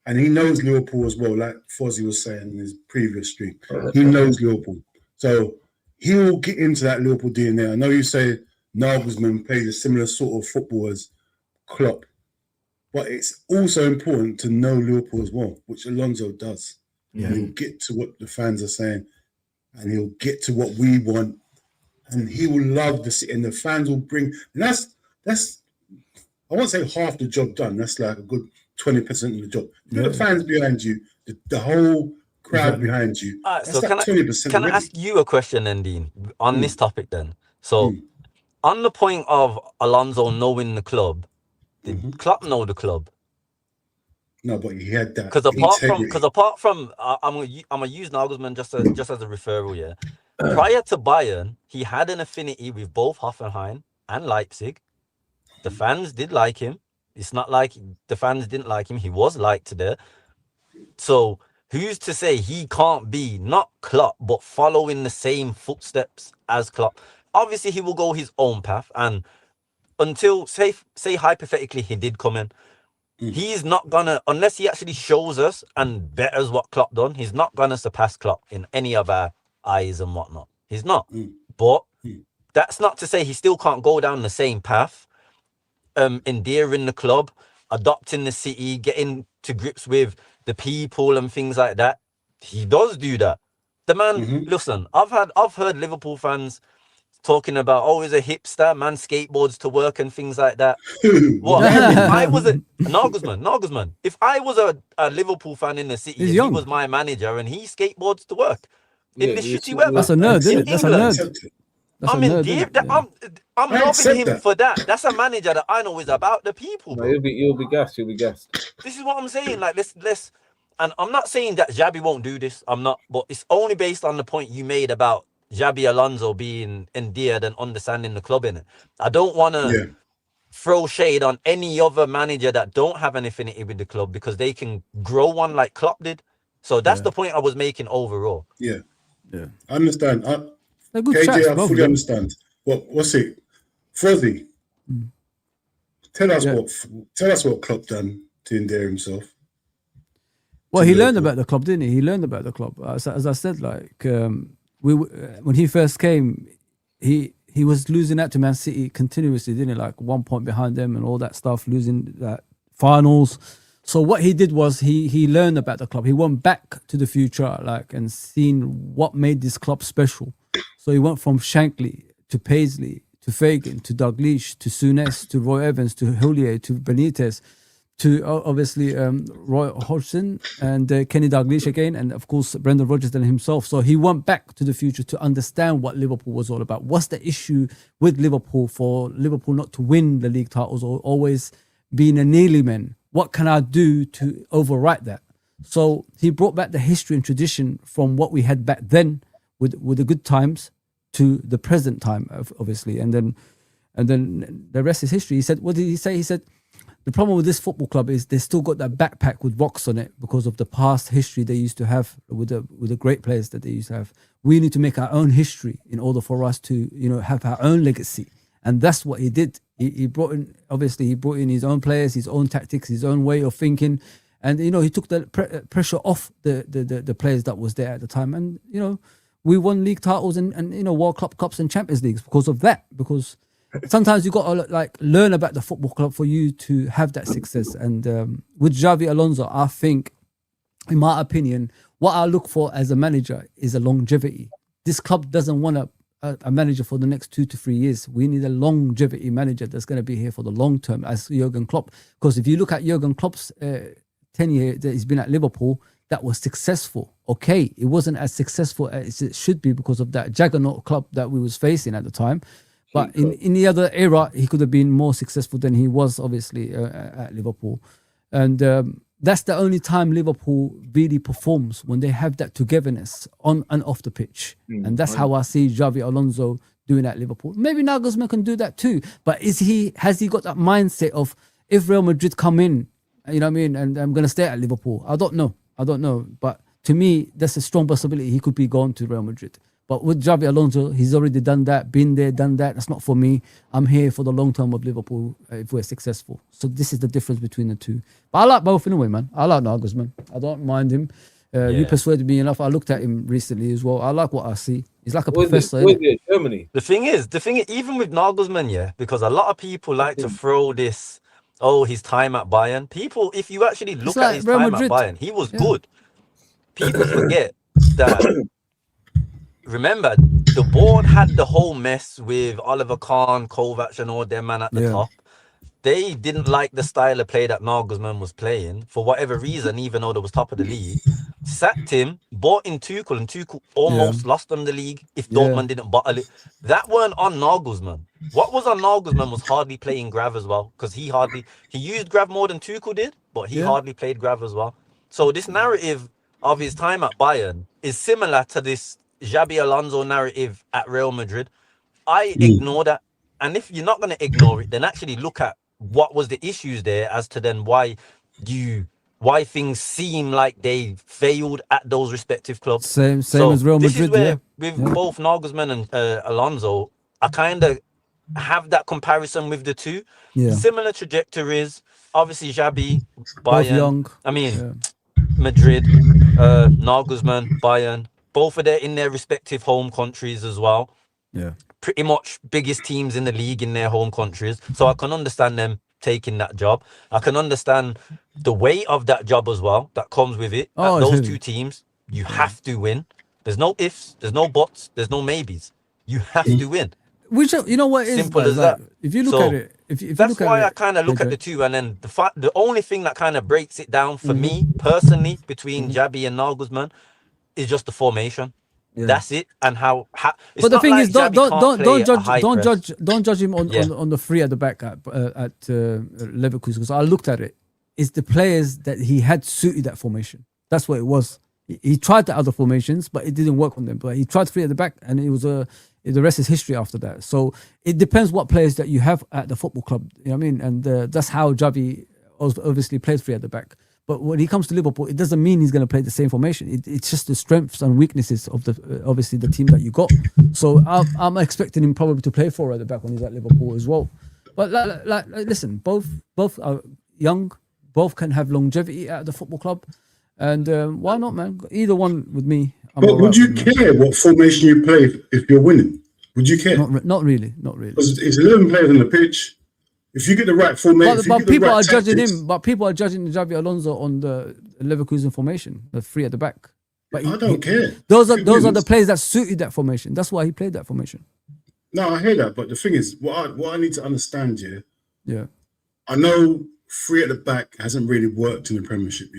And he knows Liverpool as well, like Fozi was saying in his previous stream. He knows Liverpool. So he will get into that Liverpool DNA. I know you say Nagelsmann plays a similar sort of football as Klopp, but it's also important to know Liverpool as well, which Alonso does. Yeah. And he'll get to what the fans are saying, and he'll get to what we want, and he will love the city, and the fans will bring. And that's I won't say half the job done. That's like a good 20% of the job. If you've got the fans behind you, the whole crowd behind you. All right, That's so like 20%. can I already. ask you a question then, Dean, on this topic then? So on the point of Alonso knowing the club, did Klopp know the club? No, but he had that. Because apart from I'm gonna use Nagelsmann just as a referral, yeah. Prior to Bayern, he had an affinity with both Hoffenheim and Leipzig. The fans did like him. It's not like the fans didn't like him. He was liked there. So who's to say he can't be not Klopp, but following the same footsteps as Klopp? Obviously, he will go his own path. And until, say hypothetically, he did come in, he's not gonna, unless he actually shows us and betters what Klopp done, he's not gonna surpass Klopp in any of our eyes and whatnot. He's not. But that's not to say he still can't go down the same path. Endearing the club, adopting the city, getting to grips with the people and things like that. He does do that. The man, listen, I've heard Liverpool fans talking about, oh, he's a hipster, man skateboards to work and things like that. What? If I was a Nagelsmann, if I was a Liverpool fan in the city, and he was my manager and he skateboards to work in the shitty weather. That's a nerd, isn't it? That's a nerd. I'm loving him for that. That's a manager that I know is about the people, bro. You'll be gassed. You'll be gassed. This is what I'm saying. Like, let's. And I'm not saying that Xabi won't do this. I'm not, but it's only based on the point you made about Xabi Alonso being endeared and understanding the club in it. I don't want to throw shade on any other manager that don't have an affinity with the club because they can grow one like Klopp did. So that's the point I was making overall. Yeah. I understand. They're good KJ, tracks, I fully understand. What's it? Fozi, tell us what Klopp done to endear himself. Well, he learned about the club, didn't he? He learned about the club. As I said, like when he first came, he was losing out to Man City continuously, didn't he? Like 1 point behind them and all that stuff, losing that finals. So what he did was he learned about the club. He went back to the future, like, and seen what made this club special. So he went from Shankly to Paisley to Fagan to Dalglish to Souness to Roy Evans to Houllier to Benitez to obviously Roy Hodgson and Kenny Dalglish again, and of course Brendan Rodgers and himself. So he went back to the future to understand what Liverpool was all about. What's the issue with Liverpool for Liverpool not to win the league titles or always being a nearly man? What can I do to overwrite that? So he brought back the history and tradition from what we had back then with the good times to the present time, obviously. And then the rest is history. He said, what did he say? He said, the problem with this football club is they still got that backpack with rocks on it because of the past history they used to have with the great players that they used to have. We need to make our own history in order for us to, have our own legacy and that's what he did. He brought in, obviously, he brought in his own players, his own tactics, his own way of thinking, and he took the pressure off the players that was there at the time, and we won league titles and World Club Cups and Champions Leagues because of that. Because sometimes you got to learn about the football club for you to have that success. And with Xavi Alonso, I think, in my opinion, what I look for as a manager is a longevity. This club doesn't want a manager for the next 2 to 3 years. We need a longevity manager that's going to be here for the long term, as Jurgen Klopp. Because if you look at Jurgen Klopp's tenure that he's been at Liverpool, that was successful. Okay, it wasn't as successful as it should be because of that juggernaut club that we was facing at the time. But in the other era, he could have been more successful than he was, obviously, at Liverpool. And that's the only time Liverpool really performs, when they have that togetherness on and off the pitch. And that's how I see Xavi Alonso doing at Liverpool. Maybe Nagelsmann can do that too. But has he got that mindset of, if Real Madrid come in, and I'm going to stay at Liverpool? I don't know. But to me, that's a strong possibility he could be gone to Real Madrid. But with Xavi Alonso, he's already done that, been there, done that. That's not for me. I'm here for the long term of Liverpool if we're successful. So this is the difference between the two. But I like both in a way, man. I like Nagelsmann. I don't mind him. You persuaded me enough. I looked at him recently as well. I like what I see. He's like a professor. Germany. The thing is, even with Nagelsmann, because a lot of people like to throw this, his time at Bayern. People, if you actually look at his time at Bayern, he was good. People forget that. Remember, the board had the whole mess with Oliver Kahn, Kovac, and all them man at the top. They didn't like the style of play that Nagelsmann was playing for whatever reason, even though they was top of the league. Sacked him, bought in Tuchel, and Tuchel almost lost them the league if Dortmund didn't bottle it. That weren't on Nagelsmann. What was on Nagelsmann was hardly playing Grav as well, because he used Grav more than Tuchel did, but he hardly played Grav as well. So this narrative of his time at Bayern is similar to this Xabi Alonso narrative at Real Madrid. I ignore that. And if you're not going to ignore it, then actually look at what was the issues there as to then why things seem like they failed at those respective clubs. Same as Real Madrid. This is where with both Nagelsmann and Alonso, I kind of have that comparison with the two. Similar trajectories. Obviously, Xabi, Bayern. Madrid, Nagelsmann, Bayern. Both of them in their respective home countries as well. Pretty much biggest teams in the league in their home countries. So I can understand them taking that job. I can understand the weight of that job as well that comes with it. Those two teams, you have to win. There's no ifs, there's no buts, there's no maybes. You have to win. Which, you know what is simple as that. If you look at it, if that's why I kind of look at the two, and then the only thing that kind of breaks it down for me personally between Xabi and Nagelsmann is just the formation. That's it. And how but the thing is, don't judge him on the three at the back at Leverkusen, because I looked at it. It's the players that he had suited that formation. That's what it was. He tried the other formations, but it didn't work on them. But he tried three at the back, and it was the rest is history after that. So it depends what players that you have at the football club. You know what I mean? And that's how Xavi obviously plays three at the back. But when he comes to Liverpool, it doesn't mean he's going to play the same formation. It's just the strengths and weaknesses of obviously the team that you got. So I'm expecting him probably to play four at the back when he's at Liverpool as well. But listen, both are young, both can have longevity at the football club, and why not, man? Either one with me. But would you care what formation you play if you're winning? Would you care? Not really. Because it's 11 players on the pitch. If you get the right formation, but people are judging him. But people are judging Xabi Alonso on the Leverkusen formation, the three at the back. But I don't care. Those are the players that suited that formation. That's why he played that formation. No, I hear that. But the thing is, what I need to understand, yeah, I know three at the back hasn't really worked in the Premiership,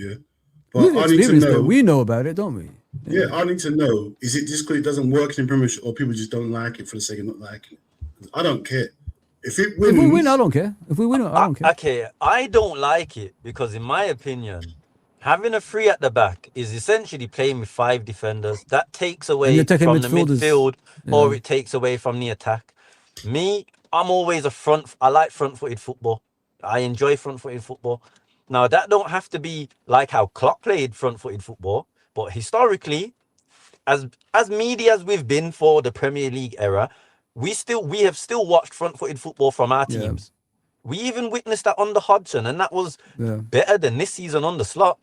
but I need to know. We know about it, don't we? Yeah, I need to know. Is it just because it doesn't work in the Premiership, or people just don't like it for the sake of not liking it? I don't care. If we win, I don't care. If we win, I don't care. Okay, I don't like it because, in my opinion, having a three at the back is essentially playing with five defenders. That takes away from the midfield, or it takes away from the attack. Me, I'm always I like front-footed football. I enjoy front-footed football. Now, that don't have to be like how Klopp played front-footed football, but historically, as meaty as we've been for the Premier League era, we have still watched front-footed football from our Yeah. teams. We even witnessed that under Hodgson, and that was Yeah. better than this season under Slot.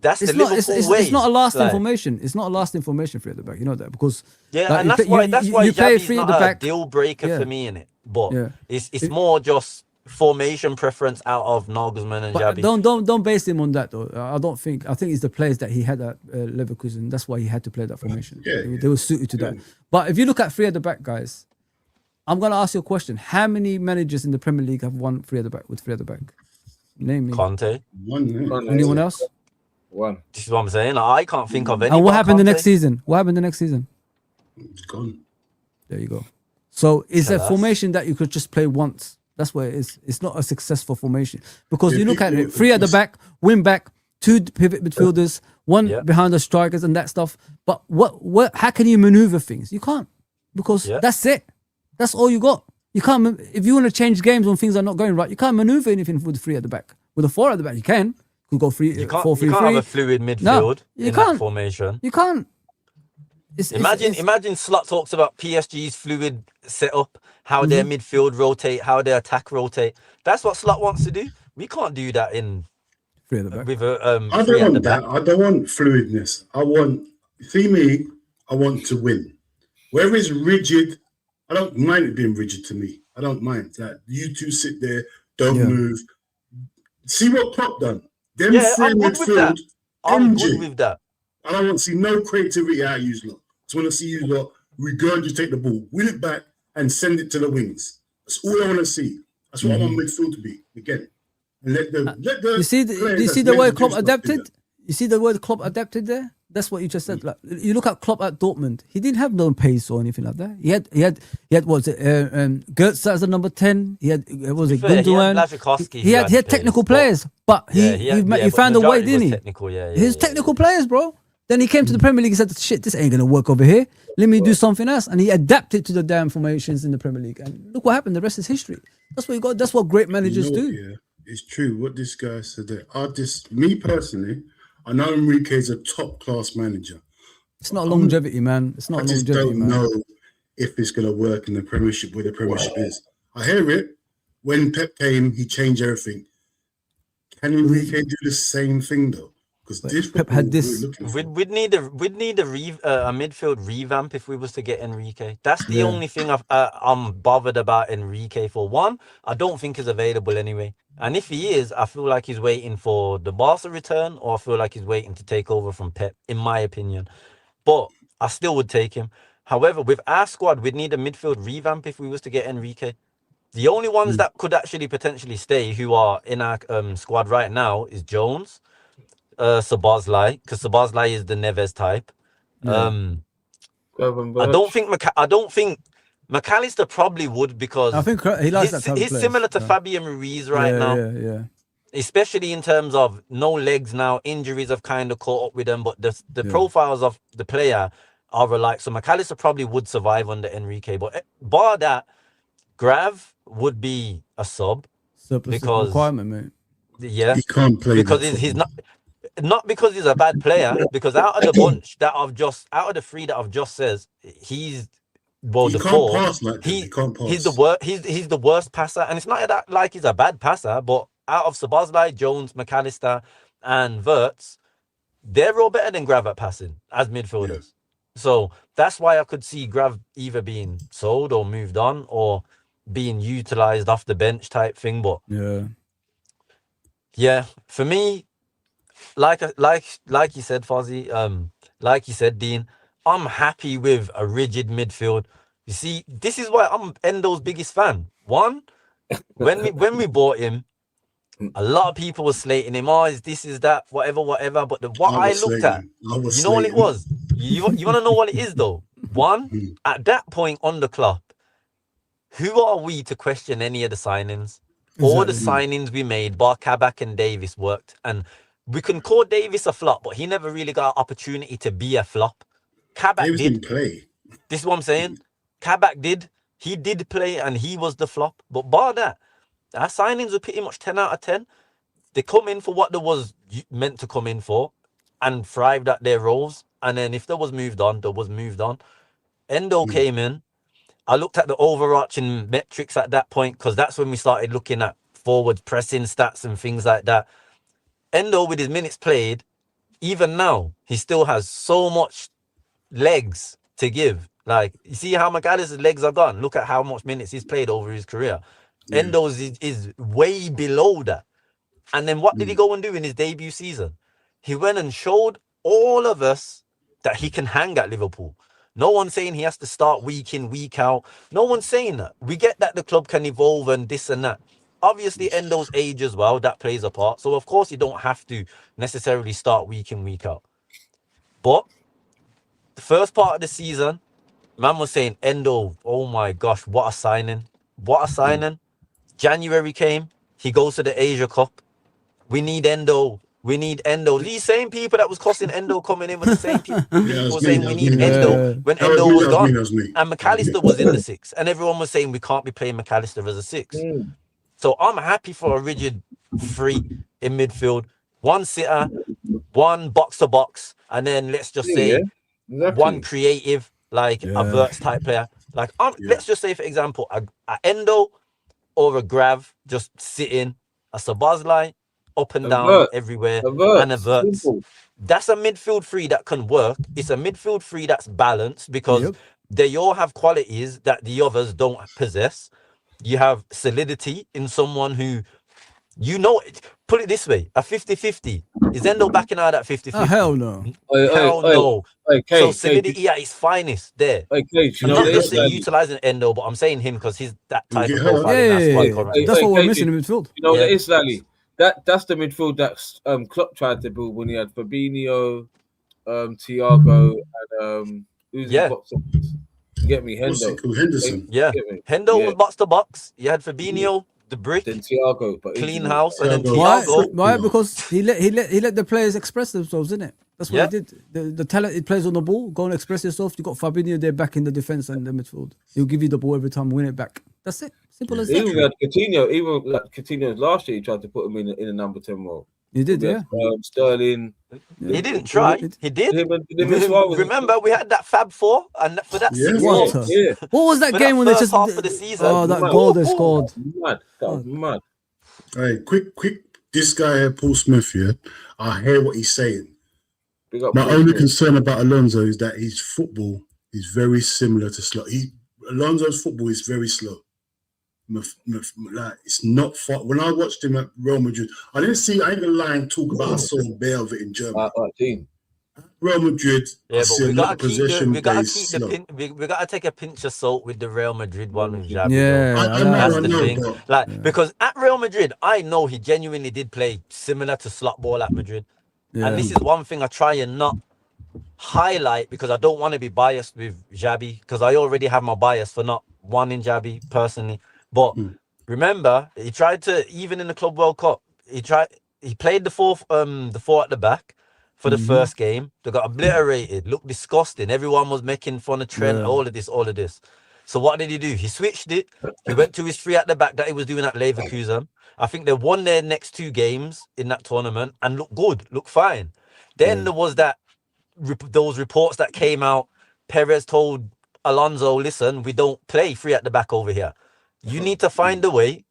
That's It's the not. Liverpool way. It's not a lasting like, formation. It's not a lasting formation for at the back. You know that because Yeah, like, and you that's play- why you- that's you- why you play Xavi's three at not the a back. deal breaker Yeah. for me in it. But Yeah. it's more just formation preference out of Nagelsmann and But Xavi. don't base him on that though. I don't think. I think it's the players that he had at Leverkusen. That's why he had to play that formation. Yeah, They were suited to that. But if you look at three at the back, guys, I'm gonna ask you a question. How many managers in the Premier League have won three at the back with three at the back? Name me. Conte. One minute. Anyone else? One. This is what I'm saying. I can't think of any. And what but happened the Conte. next season? What happened the next season? It's gone. There you go. So it's Tell a us. formation that you could just play once. That's where it is. It's not a successful formation because Yeah, you look at people- it: three at the back, wing back, two pivot midfielders, one Yeah. behind the strikers, and that stuff. But what? How can you maneuver things? You can't because Yeah. that's it. That's all you got. You can't. If you want to change games when things are not going right, you can't maneuver anything with three at the back. With a four at the back, you can. You go three, You can't, 4-3-3. you can't have a fluid midfield you in can't. that formation. You can't. Imagine Slot talks about PSG's fluid setup, how their midfield rotate, how their attack rotate. That's what Slot wants to do. We can't do that in three at the back. with a I three don't at the want that. back. I don't want fluidness. I want, see me, I want to win. Whether it's rigid, I don't mind it being rigid to me. I don't mind. Like, you two sit there, don't Yeah. move. See what Klopp done. Them Yeah, three I'm good with that. midfield, I'm engine. good with that. I don't want to see no creativity out of you lot. I just want to see you lot regurgitate the ball, win it back, and send it to the wings. That's all I want to see. That's what I want midfield to be again. And let the You see, players you that's see the meant way to do Klopp stuff do adapted. that. You see the word Klopp adapted there. That's what you just said. Like, you look at Klopp at Dortmund. He didn't have no pace or anything like that. He had what was it? Götze as a number 10. He had what was it fair, he had Gundogan. Blaszczykowski He who had had technical pace, but- players, but he but found a way, majority didn't was he? Technical, yeah. His technical players, bro. Then he came to the Premier League and said, "Shit, this ain't gonna work over here. Let me do something else." And he adapted to the damn formations in the Premier League. And look what happened. The rest is history. That's what you got. That's what great managers You know, do. yeah, it's true what this guy said there. Me personally, I know Enrique is a top class manager. It's not longevity, man. It's not I just longevity, don't man. know if it's going to work in the Premiership where the Premiership is. I hear it. When Pep came, he changed everything. Can Enrique do the same thing though? Because this Pep had football this- we're looking for. We'd need a midfield revamp if we was to get Enrique. That's the Yeah. only thing I'm bothered about Enrique for. One, I don't think he's available anyway. And if he is, I feel like he's waiting for the Barca return, or I feel like he's waiting to take over from Pep, in my opinion. But I still would take him. However, with our squad, we'd need a midfield revamp if we was to get Enrique. The only ones that could actually potentially stay, who are in our squad right now, is Jones, Szoboszlai, because Szoboszlai is the Neves type. I don't think McAllister probably would, because I think he likes that type of he's players. similar to Yeah. Fabian Ruiz right Yeah, now, Yeah. especially in terms of no legs now. Injuries have kind of caught up with them, but the Yeah. profiles of the player are alike. So McAllister probably would survive under Enrique, but bar that, Grav would be a sub. Surplus Because- requirement, mate. Yeah, He can't play because that he's football. not because he's a bad player, because out of the bunch that out of the three that I've just says, he's He the can't four. pass like that. He can't pass. He's the worst. He's the worst passer, and it's not that like he's a bad passer. But out of Szoboszlai, Jones, McAllister, and Wirtz, they're all better than Grav at passing as midfielders. So that's why I could see Grav either being sold or moved on, or being utilized off the bench type thing. But yeah, for me, like you said, Fozi, like you said, Dean, I'm happy with a rigid midfield. You see, this is why I'm Endo's biggest fan. One, when we bought him, a lot of people were slating him. Oh, is that, whatever. But what I looked at, you know what it was? You want to know what it is though? One, at that point on the club, who are we to question any of the signings? All the signings we made, bar Kmack and Davis, worked. And we can call Davis a flop, but he never really got an opportunity to be a flop. Kmack Davis didn't did. play. This is what I'm saying. Kmack did. He did play and he was the flop. But bar that, our signings were pretty much 10 out of 10. They come in for what they was meant to come in for and thrived at their roles. And then if there was moved on, there was moved on. Endo came in. I looked at the overarching metrics at that point because that's when we started looking at forward pressing stats and things like that. Endo, with his minutes played, even now, he still has so much legs to give. Like, you see how McAllister's legs are gone? Look at how much minutes he's played over his career. Yeah. Endo's is way below that. And then what did he go and do in his debut season? He went and showed all of us that he can hang at Liverpool. No one's saying he has to start week in, week out. No one's saying that. We get that the club can evolve and this and that. Obviously, Endo's age as well, that plays a part. So, of course, you don't have to necessarily start week in, week out. But the first part of the season, man was saying, Endo, oh my gosh, what a signing. What a signing. January came, he goes to the Asia Cup. We need Endo. We need Endo. These same people that was costing Endo coming in were the same people who were saying we need Endo when Endo was gone. And McAllister was in the 6. And everyone was saying we can't be playing McAllister as a 6. So I'm happy for a rigid 3 in midfield. 1 sitter, 1 box-to-box, and then let's just say 1 creative, like a Verts type player. Like, let's just say, for example, a Endo or a Grav just sitting, a Sabazlai, up and down everywhere, and a Verts. That's a midfield 3 that can work. It's a midfield 3 that's balanced because they all have qualities that the others don't possess. You have solidity in someone who, put it this way, a 50-50. Is Endo backing out at 50-50? Oh, hell no. Hell no. So solidity at his finest there. I'm not just saying utilising Endo, but I'm saying him because he's that type of profile in that squad currently. That's what we're missing in midfield. You know, that is Lally. That's the midfield that Klopp tried to build when he had Fabinho, Thiago, and who's in box to box? Get me, Hendo. Henderson. Yeah, Hendo was box to box. You had Fabinho, the brick, then Thiago, but clean house, and then Thiago. Why? Because he let the players express themselves, didn't it? That's what he did. The talented players on the ball go and express yourself. You got Fabinho there back in the defense and the midfield. He'll give you the ball every time, win it back. That's it. Simple as that. Even had Coutinho, Coutinho last year, he tried to put him in a number 10 role. He did, Sterling. He didn't try. He did. Remember, we had that Fab 4, and for that 6 months. What was that game when they just half of the season? Oh, that goal they scored. Mad. That was mad. Hey, quick. This guy here, Paul Smith, I hear what he's saying. My only concern about Alonso is that his football is very similar to slow. Alonso's football is very slow. Like, it's not fun. When I watched him at Real Madrid, I ain't gonna lie and talk about I saw a bit of it in Germany. Real Madrid, but we gotta take a pinch of salt with the Real Madrid one with Xavi. That's the thing. Because at Real Madrid, I know he genuinely did play similar to slot ball at Madrid. And this is one thing I try and not highlight because I don't want to be biased with Xavi because I already have my bias for not wanting Xavi personally. But remember, he tried to, even in the Club World Cup, he played the 4 at the back for the first game. They got obliterated, looked disgusting. Everyone was making fun of Trent, all of this. So what did he do? He switched it. He went to his 3 at the back that he was doing at Leverkusen. I think they won their next 2 games in that tournament and looked good, looked fine. Then there was those reports that came out. Perez told Alonso, listen, we don't play 3 at the back over here. You need to find a way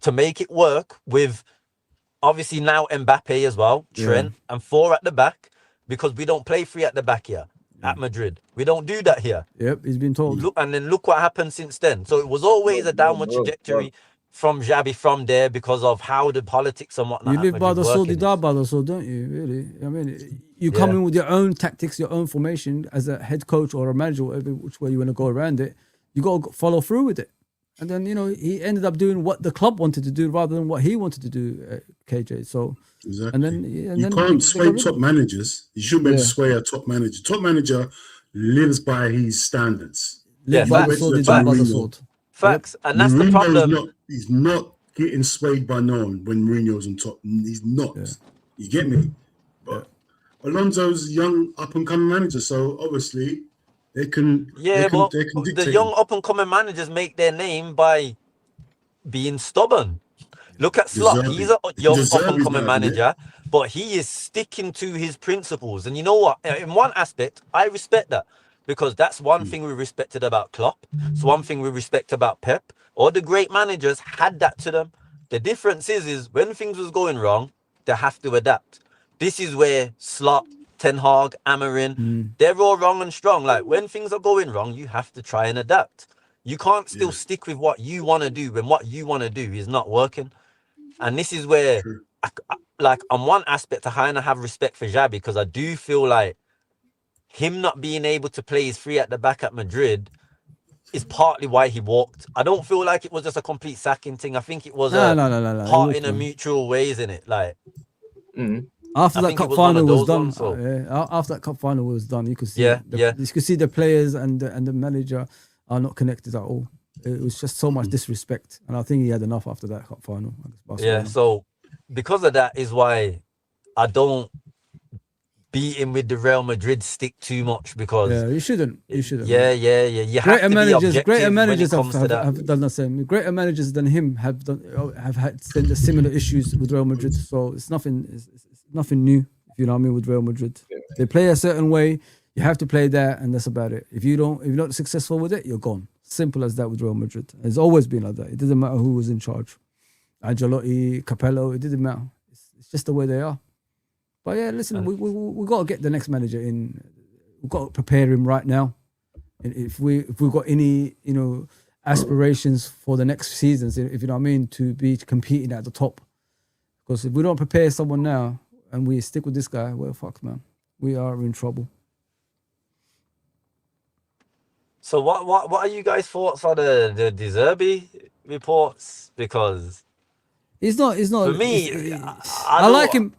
to make it work with, obviously, now Mbappe as well, Trent, and 4 at the back, because we don't play 3 at the back here at Madrid. We don't do that here. Yep, he's been told. Look what happened since then. So it was always a downward trajectory from Xavi from there because of how the politics and whatnot. You live by the sword, you die by the sword, don't you? Really? I mean, you come in with your own tactics, your own formation as a head coach or a manager, whatever which way you want to go around it. You got to follow through with it. And then, he ended up doing what the club wanted to do rather than what he wanted to do, KJ. So, exactly. And then you can't sway top managers. You shouldn't be able to sway a top manager. Top manager lives by his standards. Facts. And that's the problem. He's not getting swayed by no one when Mourinho's on top. He's not. Yeah. You get me? But Alonso's young up-and-coming manager, so obviously they can dictate. The young up-and-coming managers make their name by being stubborn. Look at Slot. He's a young up-and-coming manager, but he is sticking to his principles. And you know what? In one aspect, I respect that. because that's one thing we respected about Klopp. It's one thing we respect about Pep. All the great managers had that to them. The difference is when things was going wrong, they have to adapt. This is where Slot, Ten Hag, Amarin, they're all wrong and strong. Like when things are going wrong, you have to try and adapt. You can't still stick with what you want to do when what you want to do is not working. And this is where, like, on one aspect, I kind of have respect for Xabi, because I do feel like him not being able to play his three at the back at Madrid is partly why he walked. I don't feel like it was just a complete sacking thing. I think it was No. part in a mutual ways, in it. Like, after I that think cup it was one final of was those done, ones, so. after that cup final was done, you could see, Yeah, you could see the players and the manager are not connected at all. It was just so much disrespect, and I think he had enough after that cup final. Yeah, so because of that is why I don't beat him with the Real Madrid stick too much, because you shouldn't. You shouldn't. Yeah. You have to be objective greater managers when it comes to that. have done the same. Greater managers than him have had similar issues with Real Madrid. So it's nothing. It's nothing new. If you know what I mean, with Real Madrid, they play a certain way. You have to play that, and that's about it. If you're not successful with it, you're gone. Simple as that with Real Madrid. It's always been like that. It doesn't matter who was in charge. Ancelotti, Capello, it didn't matter. It's just the way they are. But yeah, listen, we got to get the next manager in. We've got to prepare him right now. And if we've got any, aspirations for the next seasons, if you know what I mean, to be competing at the top. Because if we don't prepare someone now and we stick with this guy, well, fuck, man, we are in trouble. So what are you guys' thoughts on the De Zerbi reports? Because He's not. for me, I like him.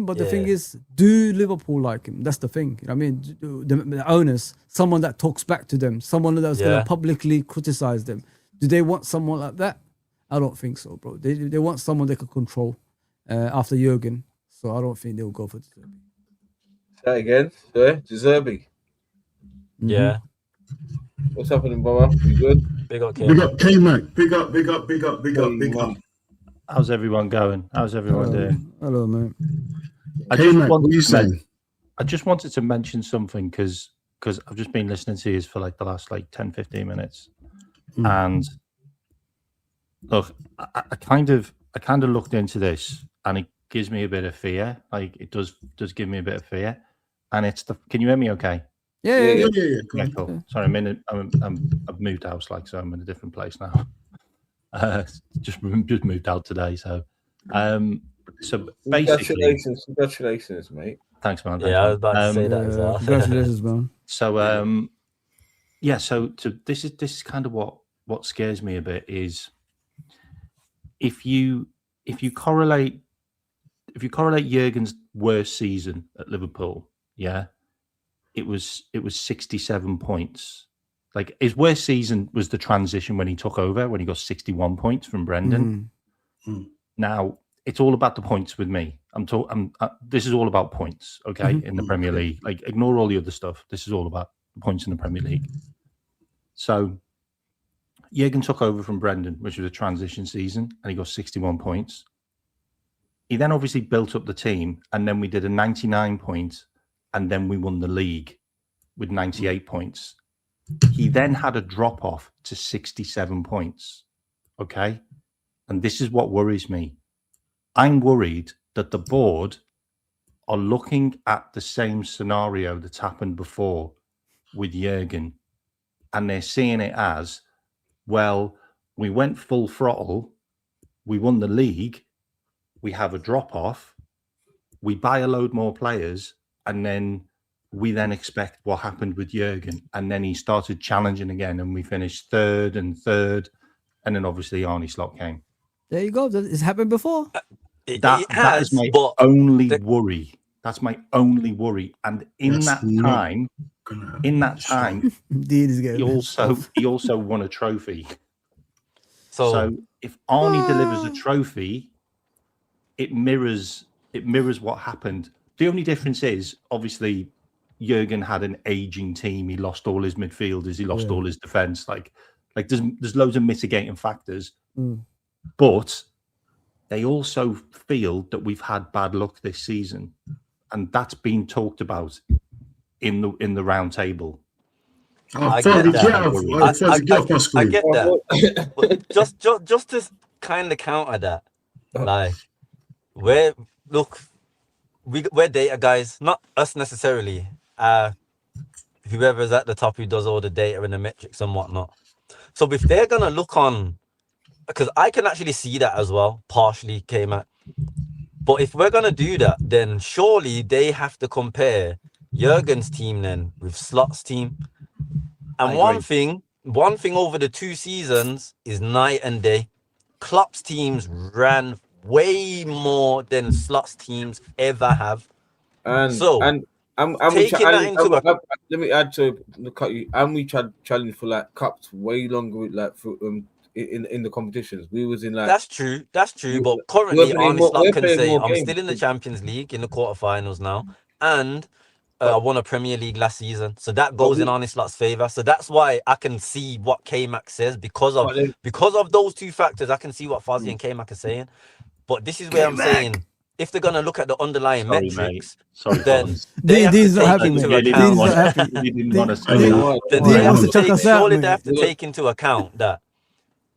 But the thing is, do Liverpool like him? That's the thing. You know what I mean, the owners, someone that talks back to them, someone that's going to publicly criticize them. Do they want someone like that? I don't think so, bro. They want someone they can control after Jurgen. So I don't think they'll go for De Zerbi. Say that again, sorry, De Zerbi. Yeah. What's happening, brother? You good? Big up, Big up Kmack. Big up. How's everyone going? How's everyone doing? Hello, mate. Kmack, what are you saying? I just wanted to mention something because I've just been listening to you for like the last 10, 15 minutes. And look, I kind of looked into this, and it gives me a bit of fear. Like, it does give me a bit of fear. And it's can you hear me okay? Yeah. Yeah, cool. Sorry, I've moved house, so I'm in a different place now. Just moved out today, so basically, congratulations, mate. Thanks, man. Yeah, I was about to say that as well. Congratulations, man. So this is kind of what scares me a bit is if you correlate Jurgen's worst season at Liverpool, it was 67 points. Like, his worst season was the transition when he took over, when he got 61 points from Brendan. Now, it's all about the points with me. This is all about points, okay, in the Premier League. Like, ignore all the other stuff. This is all about the points in the Premier League. So, Jurgen took over from Brendan, which was a transition season, and he got 61 points. He then obviously built up the team, and then we did a 99 points, and then we won the league with 98 points. He then had a drop off to 67 points. Okay. And this is what worries me. I'm worried that the board are looking at the same scenario that's happened before with Jurgen, and they're seeing it as, well, we went full throttle, we won the league, we have a drop off, we buy a load more players, and then we then expect what happened with Jurgen, and then he started challenging again, and we finished third, and then obviously Arne Slot came. There you go. It's happened before. That is my only worry. That's my only worry. And in that time, he also won a trophy. So if Arnie delivers a trophy, it mirrors what happened. The only difference is, obviously, Jurgen had an aging team. He lost all his midfielders. He lost all his defense. Like there's loads of mitigating factors. But they also feel that we've had bad luck this season, and that's been talked about in the round table. I get Fozi, that. get off my I screen. get that. But just to kind of counter that, like, we're data guys, not us necessarily. Whoever's at the top who does all the data and the metrics and whatnot. So if they're gonna look on, because I can actually see that as well, partially Kmack. But if we're gonna do that, then surely they have to compare Jurgen's team then with Slot's team. And one thing over the 2 seasons is night and day. Klopp's teams ran way more than Slot's teams ever have. And taking that into account, let me add to cut you. And we challenge for like cups way longer with like for, in the competitions. We was in like that's true. But currently, Arne Slot can say I'm still in the Champions League in the quarterfinals now, and I won a Premier League last season, so that goes in Arne Slot's favor. So that's why I can see what Kmack says because of those 2 factors. I can see what Fozi and Kmack are saying. But this is where I'm saying, if they're gonna look at the underlying metrics, then they have to take into account. Surely they have to take into account that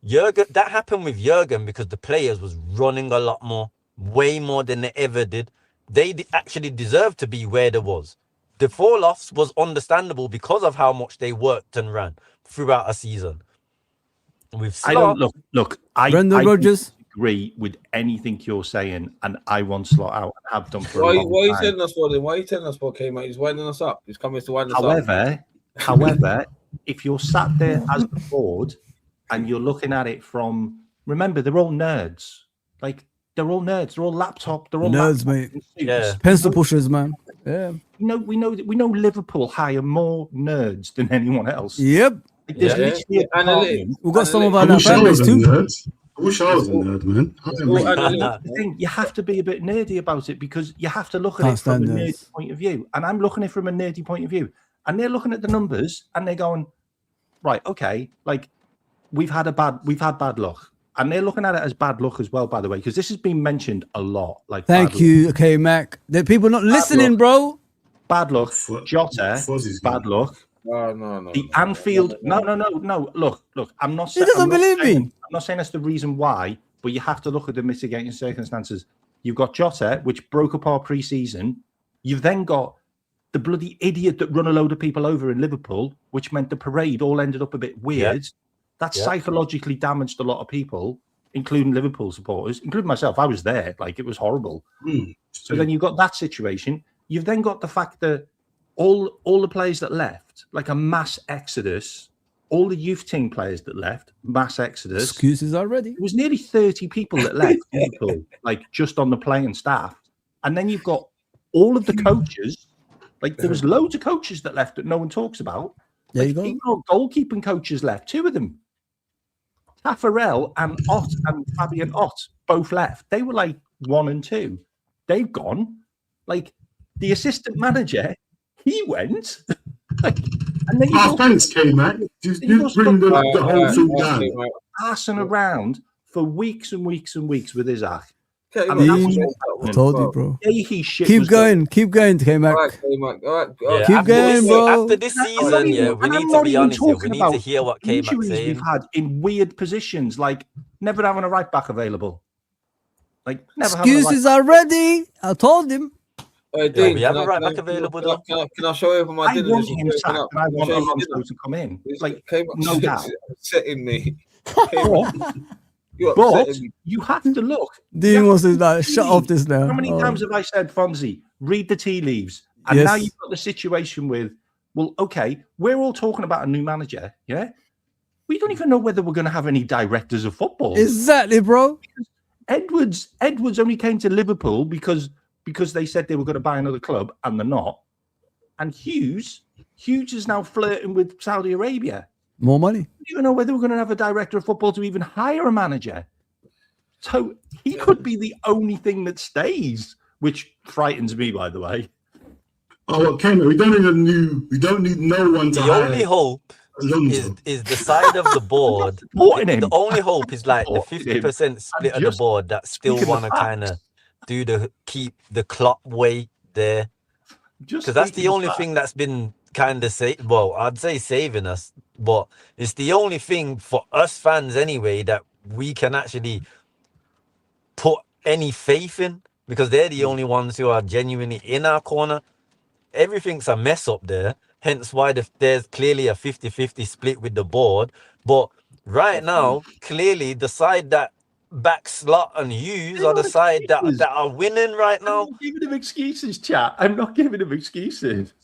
Jurgen. That happened with Jurgen because the players was running a lot more, way more than they ever did. They actually deserved to be where they was. The fall-offs was understandable because of how much they worked and ran throughout a season. I don't look. I Rodgers agree with anything you're saying, and I want Slot out and have done for why a long are you time. telling us for then? Why are you telling us for Kmack? He's winding us up. He's coming to wind us up. However, if you're sat there as the board and you're looking at it from, remember, they're all nerds. Like, they're all nerds. They're all laptop. They're all nerds, mate. Yeah, pencil pushers, man. Yeah. We know Liverpool hire more nerds than anyone else. Yep. Like, there's literally a department. We've got some of our fan base too. I wish I was a nerd, man. The thing, you have to be a bit nerdy about it because you have to look at it from a nerdy point of view. And I'm looking at it from a nerdy point of view. And they're looking at the numbers and they're going, right, okay, like we've had bad luck. And they're looking at it as bad luck as well, by the way, because this has been mentioned a lot. Like, thank you, Kmack. The people not listening, bro. Bad luck. Jota, bad luck. No. The Anfield. No. Look. I'm not saying. He doesn't believe me. I'm not saying that's the reason why, but you have to look at the mitigating circumstances. You've got Jota, which broke up our pre-season. You've then got the bloody idiot that run a load of people over in Liverpool, which meant the parade all ended up a bit weird. That psychologically damaged a lot of people, including Liverpool supporters, including myself. I was there. Like, it was horrible. So then you've got that situation. You've then got the fact that all the players that left, like a mass exodus, all the youth team players that left, mass exodus. Excuses already. It was nearly 30 people that left Liverpool, like just on the playing staff. And then you've got all of the coaches. Like, there was loads of coaches that left that no one talks about. There like, you go. Goalkeeping coaches left, 2 of them. Taffarel and Ott and Fabian Ott both left. They were like 1 and 2. They've gone. Like, the assistant manager, he went. Like, and then thanks, Kmack. Just bring the whole thing down. Passing around for weeks and weeks and weeks with his act. I told you, bro. Keep going, Kmack. All right. Keep going, bro. After this season, we need to be honest here. We need to hear what Kmack's saying. We've had in weird positions, like never having a right back available. Like, never excuses already. I told him. Dean, we have a right back available. Can I show you over my dinner? I want him sacked and I want Alonso to come in. Like, no doubt. Setting me. But you have to look. Dean wants to like shut off this now. How many times have I said, Fozi, read the tea leaves? And now you've got the situation with, well, okay, we're all talking about a new manager, yeah? We don't even know whether we're going to have any directors of football. Exactly, bro. Because Edwards only came to Liverpool because they said they were going to buy another club, and they're not. And Hughes is now flirting with Saudi Arabia. More money. We don't even know whether we're going to have a director of football to even hire a manager. So he could be the only thing that stays, which frightens me, by the way. Oh, okay, we don't need no one to hire. The only hope is the side of the board. The only hope is like the 50% split of the board that still want to kind of keep the Klopp way there. Because that's the only thing that's been kind of I'd say saving us, but it's the only thing for us fans anyway that we can actually put any faith in, because they're the only ones who are genuinely in our corner. Everything's a mess up there, hence why there's clearly a 50-50 split with the board. But right now, clearly the side that back Slot and Hughes are the side that are winning right now. I'm not giving him excuses, chat. I'm not giving him excuses.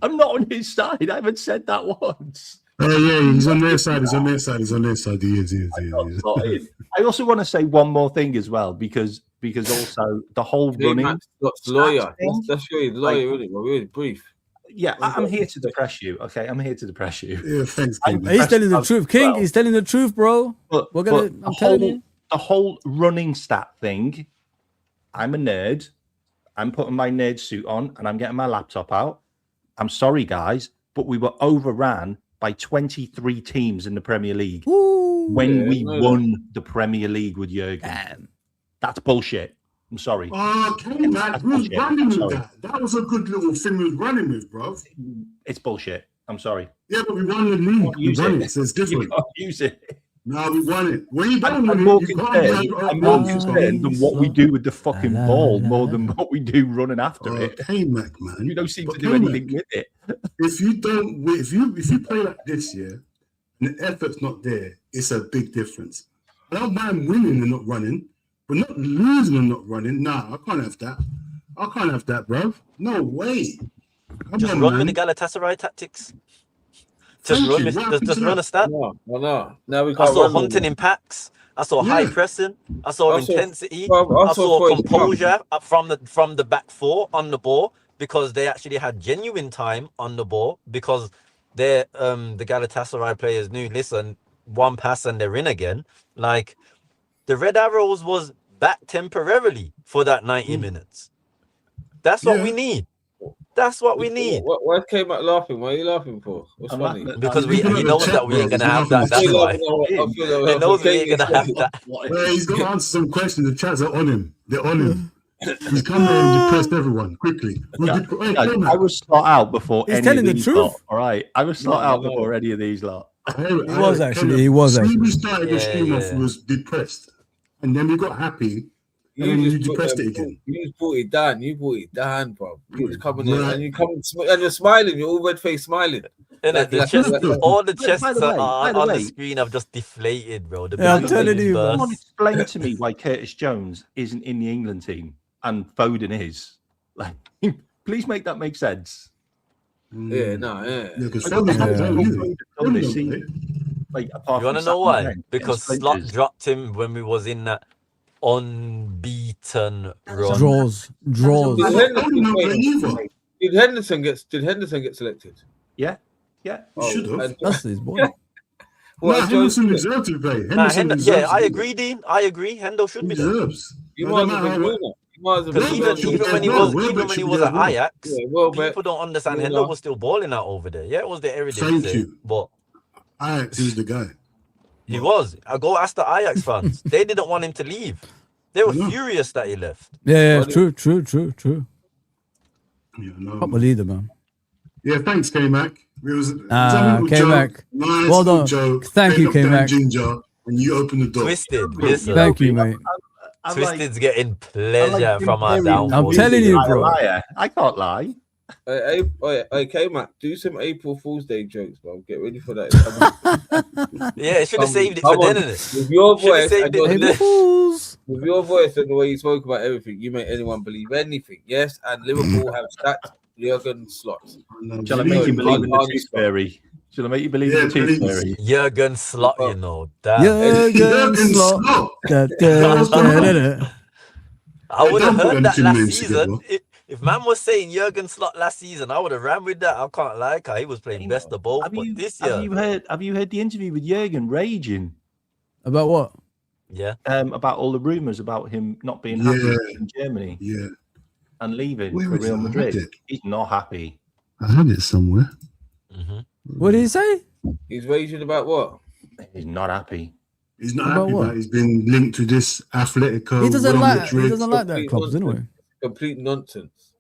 I'm not on his side. I haven't said that once. Oh yeah, he's on their side. He's on their side. He is. I also want to say one more thing as well, because also the whole running. Scott's lawyer. That's your lawyer, really. We're really brief. Yeah, I'm here to depress you. Okay, I'm here to depress you. Yeah, thanks. He's telling the truth, King. He's telling the truth, bro. I'm telling you. The whole running stat thing. I'm a nerd. I'm putting my nerd suit on and I'm getting my laptop out. I'm sorry, guys, but we were overran by 23 teams in the Premier League when we won the Premier League with Jurgen. That's bullshit. I'm sorry. Oh, Kmack, we was running with that. That was a good little thing we was running with, bro. It's bullshit. I'm sorry. Yeah, but we won the league. We won it, so it's different. You can't use it. No, we won it. When you don't I'm win more it, you concerned, can't I'm more concerned than what we do with the fucking ball more than what we do running after it. Kmack, man. You don't seem to do anything with it. If you don't, if you play like this year, and the effort's not there, it's a big difference. I don't mind winning and not running, but not losing and not running. Nah, I can't have that. Bro. No way. Just run with the Galatasaray tactics. Just run a stat. No. Now we I can't saw run hunting in packs. I saw high pressing. I saw intensity. I saw composure up from the back four on the ball, because they actually had genuine time on the ball, because they're the Galatasaray players knew, listen, one pass and they're in again. Like, the Red Arrows was back temporarily for that 90 minutes. That's what we need. That's what we need. Why came out laughing? Why are you laughing for? What's funny? Because he knows that we ain't gonna have that. That's why. He knows we ain't gonna have that. Well, he's got to answer some questions. The chats are on him. They're on him. He's come here and depressed everyone quickly. I was slot out before He's any telling of the these truth. lot. All right, I was slot out before any of these lot. He was actually. We started the stream off was depressed, and then we got happy. And then you depressed it again. You brought it down, bro. You was coming in and you come and you're smiling. You're all red face smiling. All the chests on the screen have just deflated, bro. I'm telling you, man. Someone explain to me why Curtis Jones isn't in the England team and Foden is. Like, please make that make sense. Yeah. Because like, you want to know why? Because Slot dropped him when we was in that unbeaten run. Draws. Did Henderson get selected? Yeah. Should have. That's his boy. Henderson deserves to play. I agree, Dean. I agree. Hendo should be there. You might as well Because even when he was at Ajax, people don't understand. Hendo was still balling out over there. Yeah, it was the Eredivisie, but Ajax is the guy. He was. I go ask the Ajax fans. They didn't want him to leave. They were furious that he left. Yeah, true. Yeah, no. Proper leader, man. Yeah, thanks, Kmack. Kmack. Well done. Thank you, Kmack. Ginger, and you open the door. Twisted. Listen. Thank you, mate. Twisted's getting pleasure from our downfall. I'm telling you, bro. I can't lie. Hey, Kmack, do some April Fool's Day jokes, bro. Get ready for that. Yeah, should have saved it for then, innit? With your voice, With your voice and the way you spoke about everything, you make anyone believe anything. Yes, and Liverpool have stacked Jurgen Slot. Shall I make you believe in the tooth fairy? Shall I make you believe in the tooth fairy? Jurgen Slot, you know. Damn. Jurgen Slot. I would have heard that last season. If man was saying Jurgen Slot last season, I would have ran with that. I can't lie, he was playing best of both. But this year, have you heard the interview with Jurgen raging about what? Yeah, about all the rumors about him not being happy in Germany, and leaving for Real Madrid. He's not happy. I had it somewhere. What did he say? He's raging about what? He's not happy. He's not happy about he's been linked to this Atletico. He doesn't like that club, anyway. Complete nonsense.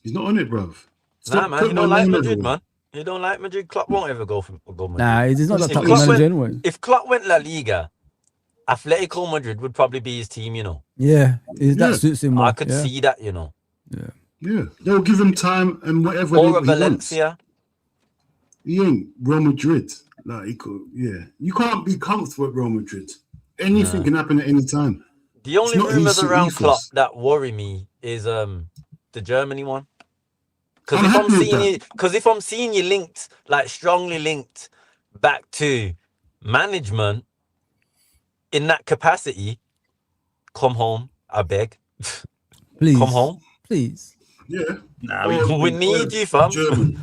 He's not on it, bruv. Nah, Stop man, putting you don't my like name Madrid, everywhere. man. You don't like Madrid. Klopp won't ever go Madrid. Nah, he's not that If type of Klopp manager went- anyway. If Klopp went La Liga, Atletico Madrid would probably be his team, you know. Yeah, Yeah. that suits him more. I could yeah. see that, you know. Yeah, they'll give him time and whatever Or he a wants. Valencia. He ain't Real Madrid. Like he could, you can't be comfortable at Real Madrid. Anything can happen at any time. The only not rumors his around ethos. Klopp that worry me is the Germany one. Because I'm if I'm happy with seeing if I'm seeing you linked, like strongly linked back to management in that capacity, come home, I beg. Please, Come home. please. Yeah. Nah, We need you, fam. German.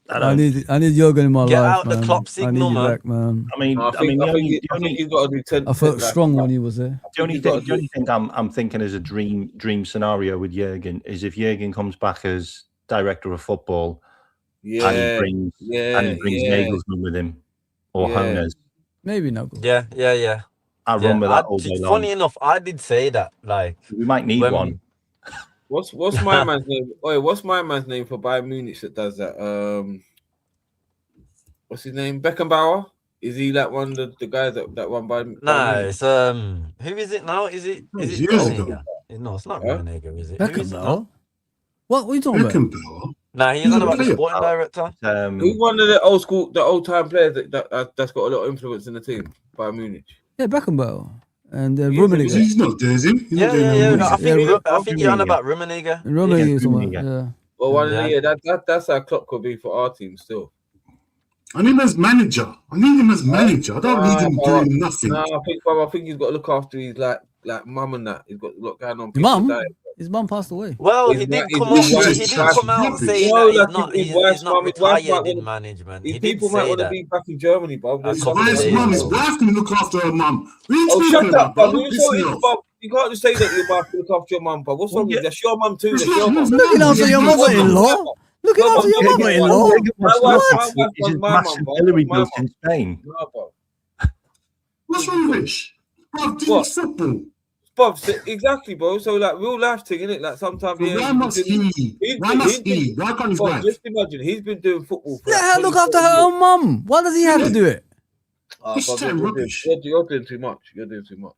I need Jurgen in my Get life, out the man. Klopp I signal, need you man. back, man. I mean, I think he's got to do 10. I felt strong when he was there. the only thing I'm thinking as a dream scenario with Jurgen is if Jurgen comes back as director of football and he brings Nagelsmann with him or Hones. Maybe not good. Yeah. I run with that all day long. Funny enough, I did say that. Like, We might need when- one. What's my man's name? Oh, what's my man's name for Bayern Munich that does that? What's his name? Beckenbauer? Is he like one of the guys that won by? Nah, Munich? it's who is it now? Is it years ago. Rummenigge? No, it's not Huh? Rummenigge, is it? Who is it now? Beckenbauer? What are you talking about? Beckenbauer. Nah, he's He's on a about the player. sporting director. Who's one of the old time players that's got a lot of influence in the team? Bayern Munich. Yeah, Beckenbauer. And He's Rummenigge. He's not there, is he? He's Yeah. not there No, no more. I think you're on about Rummenigge. And Rummenigge Yeah, is somewhere. Rummenigge. Yeah. Well, one Yeah. of the that's how Klopp could be for our team still. I need him as manager. I don't need him doing nothing. No, I think he's got to look after his like mum and that. He's got a lot going on. His mum? People dying. His mum passed away. Well, His he did wife- come his out. wife- He did come out rubbish. saying You know, that like his he's wife's not mum- his wife retired might in wanna- management. His He did people might say want to that. be back in Germany, Bob. A There's couple something of His days mum, his ago. wife can look after her mum. What are you Oh, speaking shut about, up, Bob. bro? You Piss so me easy, off. Bob. You can't just say that your wife can look after your mum, Bob. What's wrong with you? That's your mum too. It's That's not your mum. his Looking mum. after your It's his mother-in-law. mum. Looking No, after but your yeah, mother-in-law. My wife was He's my massive mum, Hillary my built mum. in Spain. No, Bob. What's wrong with Rich? Bro, do What? football. Bob, exactly, bro. So like real life thing, innit? Like sometimes But why must he? Why can't his Bob, wife? just imagine he's been doing football for Let like her look 20, after her 30 years. own mum. Why does he have to do it? It's Bob, chatting rubbish. You're doing too much. You're doing too much.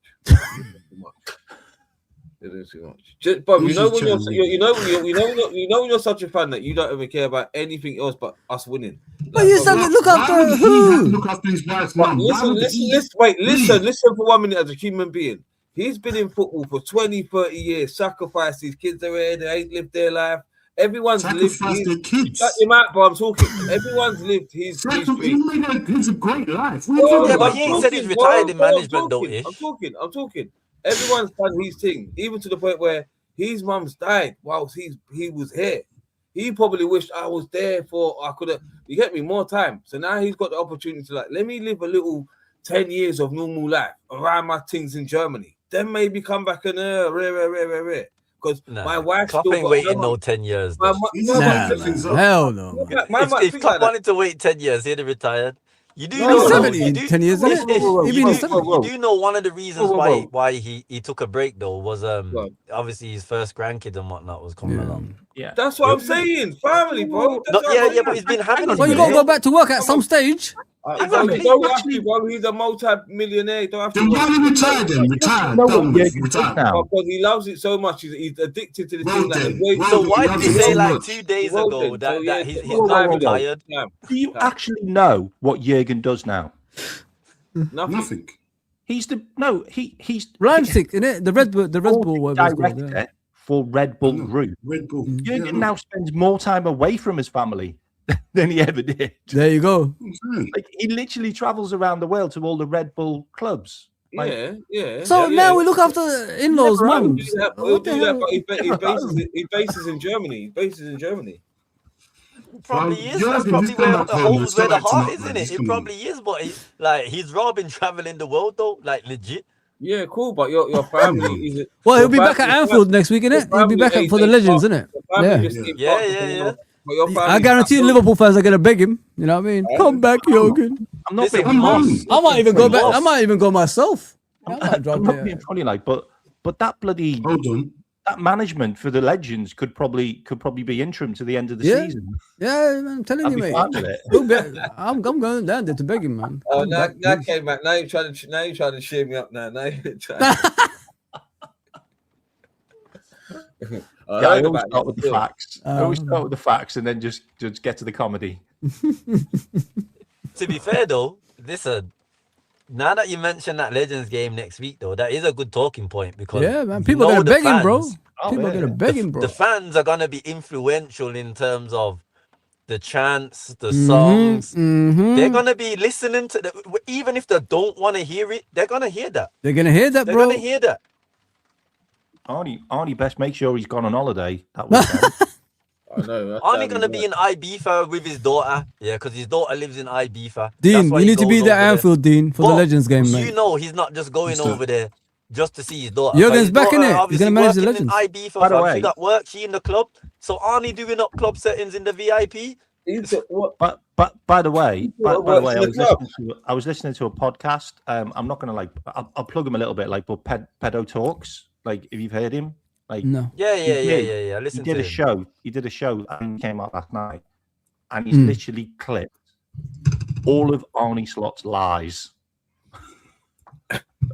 You're doing too much. Just, Bob, you Who's know this when chatting when you're such a fan that you don't even care about anything else but us winning. But you said Bob, look Why after would he have to who? look after his wife's but mum? Why would he? listen for 1 minute as a human being. He's been in football for 20, 30 years, sacrificed his kids are here, they ain't lived their life. Everyone's Sacrifice their kids. Shut him out, bro. I'm talking. Everyone's lived his He dream. lives a great life. What are you Bro, talking Yeah, but about? he ain't I'm said he's talking, retired in bro, management, though, Ish. I'm talking. Everyone's done his thing, even to the point where his mum's died whilst he was here. He probably wished I was there I could have. You get me more time. So now he's got the opportunity to let me live a little 10 years of normal life around my things in Germany. Then maybe come back and rare. Because my wife Klopp still ain't got waiting no 10 years. My, though. my, He's no, not Nah, gonna things man. up. Hell no. Man. If Klopp wanted to wait 10 years, he'd have retired. You do No, know, He's no, 70 in 10 years, Ish, isn't it? Ish, He'll be in his you 70s. do know one of the reasons Whoa. why he took a break though was Right. obviously his first grandkid and whatnot was coming Yeah. along. Yeah. That's what I'm saying. Family, bro. That's what I'm But he's been having his Well, you got to go back to work at some stage. You don't have to, bro. He's a multi-millionaire. You don't have to. Then why did he retire then? Retire. No Done one with. Jurgen does Retire. now. Because he loves it so much. He's addicted to the Well thing. Like, then, wait, well So done. why He did loves he it say so like much. 2 days Well ago then, so that yeah, he's whoa, now whoa, whoa. retired? Do you actually know what Jurgen does now? Nothing. He's Leipzig, innit? The Red Bull, whatever it's called. director Yeah. for Red Bull No. Group. Red Bull. Jurgen now spends more time away from his family than he ever did. There you go. Like he literally travels around the world to all the Red Bull clubs. Like, Yeah. So now we look after in-laws' Never He'll mums. do that, What the hell? but he bases in Germany. Probably Well, is. Jurgen, That's probably this come where back the home holes and where the start acting heart up, is, man. isn't it? Just It come probably is, but he's robbing traveling the world though, like legit. Yeah, cool. But your family is. Well, he'll be back at Anfield next week, innit? He'll be back for the legends, innit? Yeah. I guarantee you Liverpool fans are going to beg him. You know what I mean? Come back, Jurgen. I'm not Listen, being Moss. I might even go back. I Moss. might even go myself. I might drop I'm not there. being funny, like, but that bloody Hold on. that management for the legends could probably be interim to the end of the Yeah. season. Yeah, man, I'm telling I'd you, be mate. fine with it. I'm going down there to beg him, man. Oh, Come now back, please. Kmack, now you're trying to cheer me up now. Now you're trying. I Yeah, I heard always about start that with the still. facts. I always start with the facts and then just get to the comedy. To be fair though, listen. Now that you mentioned that Legends game next week, though, that is a good talking point because Yeah, man. People are gonna the beg him, bro. fans- People are gonna beg him, bro. the fans are gonna be influential in terms of the chants, the Mhm, songs. mhm. They're gonna be listening to even if they don't want to hear it, they're gonna hear that. They're gonna hear that, They're bro. gonna hear that. Arnie best make sure he's gone on holiday that weekend. I know. Aren't he gonna be in Ibiza with his daughter? Yeah, because his daughter lives in Ibiza. Dean, That's why you he need to goes be over at Anfield, Dean, for the But Legends game, You mate. know he's not just going What's that? over there just to see his daughter. Jurgen's His back in daughter it. He's obviously gonna manage the working Legends. in Ibiza, By the fam. way- She got work, she in the club. So Arnie doing up club settings in the VIP. What? But by the way, What works in the club? I was listening to a podcast. I'm not gonna I'll plug him a little bit, but Pedo Talks. Like if you've heard him, No. Yeah. Listen he did to a him. show. He did a show and came out last night, and he's Mm. literally clipped all of Arnie Slot's lies,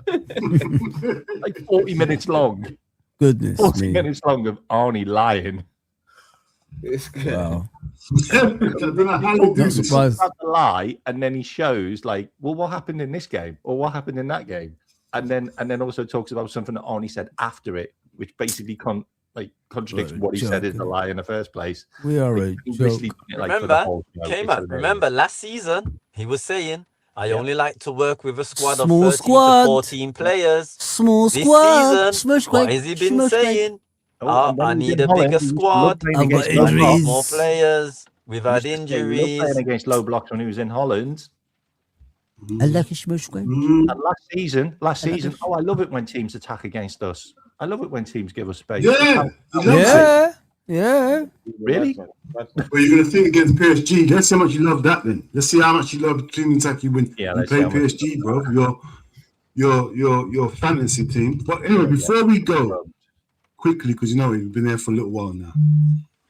like 40 minutes long. Goodness 40 me. minutes long of Arnie lying. It's good. Wow. I don't know how they do Not this. surprised. About the lie, and then he shows what happened in this game or what happened in that game, and then also talks about something that Arnie said after it, which basically contradicts What a what he said is joke. the lie in the first place. We are a He's joke. literally doing it, for the Remember, whole show. It's Kmack, hilarious. remember last season he was saying, I Yeah. only like to work with a squad of Small 13 squad. to 14 players. Small This squad. season, Smush what cake, has he been smush cake. saying? Oh, and when I he was need in a Holland, bigger he used to squad. love playing I've got against low injuries. blocks. More players. We've He had used to say he loved injuries. playing against low blocks when he was in Holland. I like a smush cake. Mm. And last season, I love it when teams attack against us. I love it when teams give us space. Yeah, he loves it. Yeah. Yeah. Really? Well, you're going to think against PSG. Let's see how much you love that then. Let's see how much you love team attack you when Yeah, you let's play see how much- PSG, bro. Your fantasy team. But anyway, before we go, quickly, because you know we've been there for a little while now.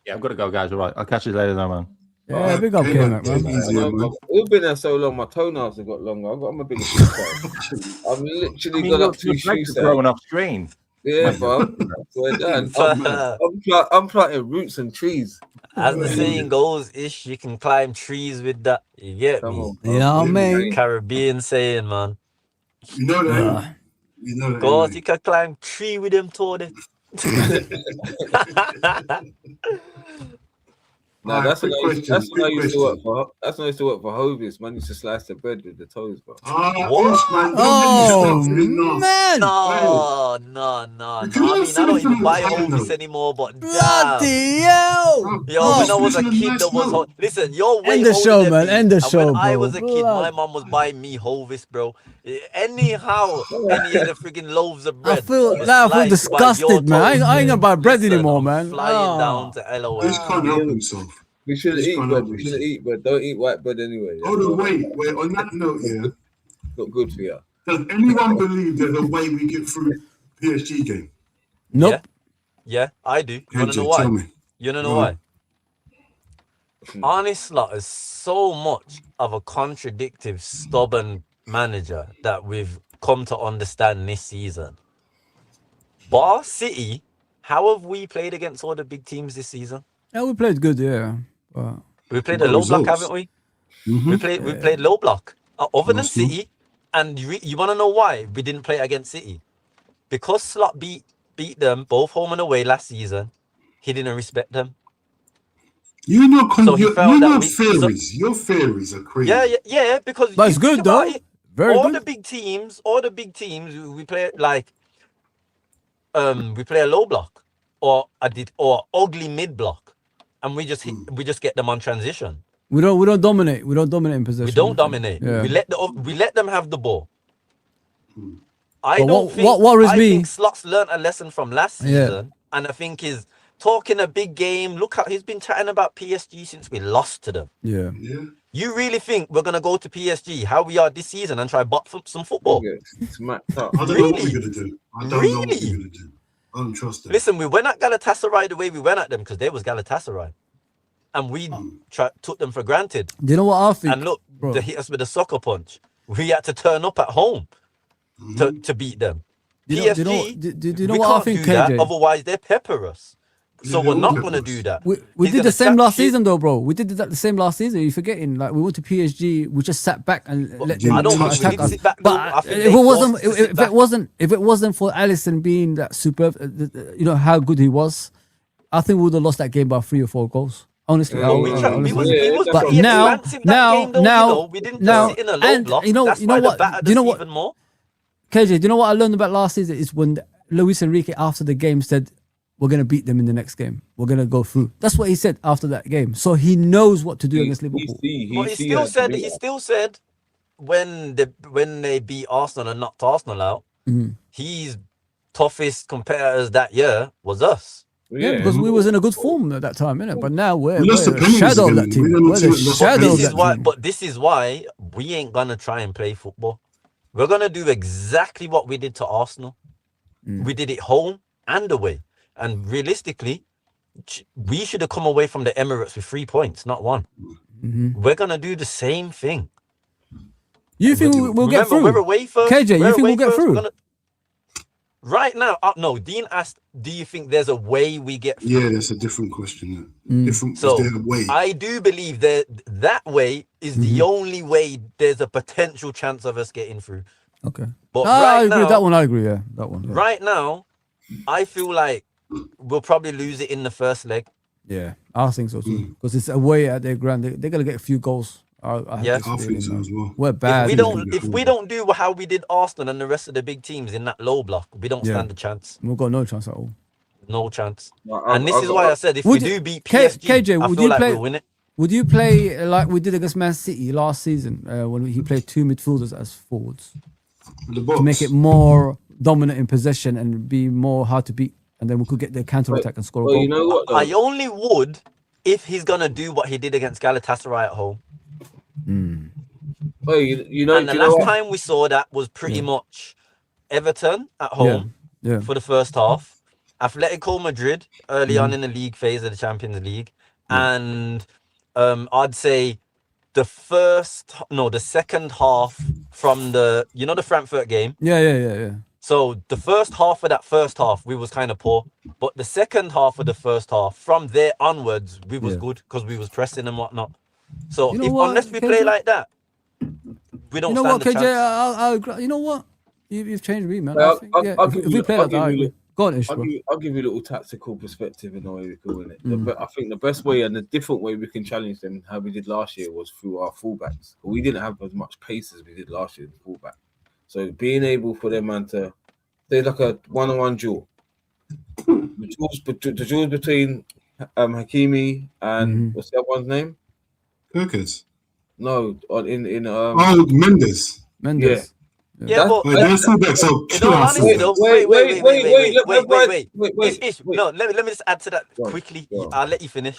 Yeah, I've got to go, guys. All right, I'll catch you later, though, man. Yeah, big up Okay, Kmack, man. man. Easier, man. We've been there so long, my toenails have got longer. I'm a bit of a I've literally got up your 2 legs shoes. are growing off screen. Yeah, bro. We're done. I'm planting roots and trees. As the saying goes, Ish, you can climb trees with that. You get Come me? on. You know what I mean? Caribbean saying, man. You know that. Uh, anyway. You know that. God, anyway. you can climb tree with them toes. No, Alright, that's when quick I used, that's question, when I quick used to work question. for. That's when I used to work for Hovis. Man used to slice the bread with the toes, bro. What? Ish, man. Oh, Don't get me started, man. No. You can I mean, I don't even buy have Hovis note. anymore, but damn. Bloody hell. Yo, Oh, when I was a finish on a kid, nice there was note. listen. You're way End the older show, than man. me, End the and show, when I bro. was a kid, my Blood. mom was buying me Hovis, bro. Anyhow, any of the freaking loaves of I bread. feel were now I feel sliced by your disgusted, man. toes. I ain't gonna buy bread Listen, anymore, I'm man. Flying down Ah. to LOL. Ish can't help himself. We shouldn't Just eat can't bread. help We shouldn't himself. eat bread. Don't eat white bread anyway. Hold on, wait. On that note, yeah. Not good for you. Does anyone believe that the way we get through PSG game? Nope. Yeah, I do. You wanna know KJ, why? tell me. You wanna know Go why? on. Arne Slot is so much of a contradictive, stubborn manager that we've come to understand this season. Bar City, how have we played against all the big teams this season? Yeah, we played good, yeah. But We played We've a got low block, results. haven't we? Mm-hmm. We played low block. Other than Last month. City, and you want to know why we didn't play against City? Because Slot beat them both home and away last season. He didn't respect them. You know, So he felt that theories. Your theories are crazy. Yeah. Because But it's you good, think about though. it, very all good. the big teams, we play like we play a low block or ugly mid block, and we just get them on transition. We don't dominate. We don't dominate in possession. We don't dominate. Yeah. We let them have the ball. I But don't what- think. what worries I me- think Slot's learned a lesson from last Yeah. season, and I think he's talking a big game. Look how he's been chatting about PSG since we lost to them. Yeah. Yeah. You really think we're gonna go to PSG how we are this season and try butt some football? Okay. Smacked up. I don't know what Really? we're gonna do. I don't know what Really? we're gonna do. I don't trust them. Listen, we went at Galatasaray the way we went at them because they was Galatasaray, and we took them for granted. Do you know what I think? And look, bro? they hit us with a soccer punch. We had to turn up at home to beat them. Do you know- PSG, do you know we what I can't think, do that, KJ? otherwise they pepper us. So Yeah, we're they not will going to pepper us. do that. We He's did gonna the same chat last shit. season though, bro. We did that the same last season. You're forgetting, like we went to PSG, we just sat back and let them I don't attack think we did us. sit back, though. But I think if they it wasn't, forced us to sit back. if it wasn't for Alisson being that superb, you know how good he was, I think we would have lost that game by 3 or 4 goals. Honestly, Yeah, I- we I- tried- honestly. we was But pretty now, expansive that game, though, now, you know, we didn't now, just sit in a low and block. you know, That's you know why they what, battered do you know us what, even more. KJ, do you know what I learned about last season is when Luis Enrique after the game said, "We're gonna beat them in the next game. We're gonna go through." That's what he said after that game. So he knows what to do against Liverpool. But he still said when they beat Arsenal and knocked Arsenal out, his toughest competitors that year was us. Yeah, because we was in a good form at that time, innit? But now we're We lost a the penalties shadow of again. that team. We don't We're see the it lost shadow of penalties. that team. This is why we ain't gonna try and play football. We're gonna do exactly what we did to Arsenal. We did it home and away. And realistically, we should have come away from the Emirates with 3 points, not 1. We're gonna do the same thing. You think we'll get Remember, we're through? away first. KJ, you we're think we'll away get first, through? we're gonna- Right now, no. Dean asked, "Do you think there's a way we get through?" Yeah, that's a different question. Different. So is there a way? I do believe that way is the only way there's a potential chance of us getting through. Okay. But I right agree. now, That one, I agree. Yeah, that one. Yeah. right now, I feel like we'll probably lose it in the first leg. Yeah, I think so too. Because it's away at their ground. They're gonna get a few goals. I have Yeah. this I think feeling, so man. as well. We're bad. If we don't do how we did Arsenal and the rest of the big teams in that low block, we don't stand a chance. We've got no chance at all. No chance. Well, And this is why I said if Would we you- do beat K- PSG, KJ, I would feel you like play- we'll win it. Would you play like we did against Man City last season when he played 2 midfielders as forwards The box. to make it more dominant in possession and be more hard to beat, and then we could get the counter attack and score a Well, goal? you know what? Though? I only would if he's gonna do what he did against Galatasaray at home. Well, you know, And the do you know last what? time we saw that was pretty much Everton at home Yeah. for the first half, Atletico Madrid early on in the league phase of the Champions League, and I'd say the second half from the Frankfurt game. Yeah. So the first half of that first half, we was kind of poor, but the second half of the first half, from there onwards, we was good because we was pressing and whatnot. So You know what, unless we KJ? play like that, we don't You know stand what, a KJ? chance. I'll agree. You know what? You've changed me, man. Well, I think, I'll if give we you- play I'll like that, I give you- agree. Go on, Ish, I'll bro. give you a little tactical perspective in the way we're doing it. But I think the best way and the different way we can challenge them, how we did last year, was through our fullbacks. We didn't have as much pace as we did last year in the fullback. So being able for them man to, there's like a one-on-one duel. The duels between Hakimi and what's the other one's name? Perkins. No, in Oh, Mendes. Mendes. Yeah, but Wait, their fullbacks are in all killer honesty, though, fullbacks. wait. Ish. No, let me just add to that Go on, quickly. go on. I'll let you finish.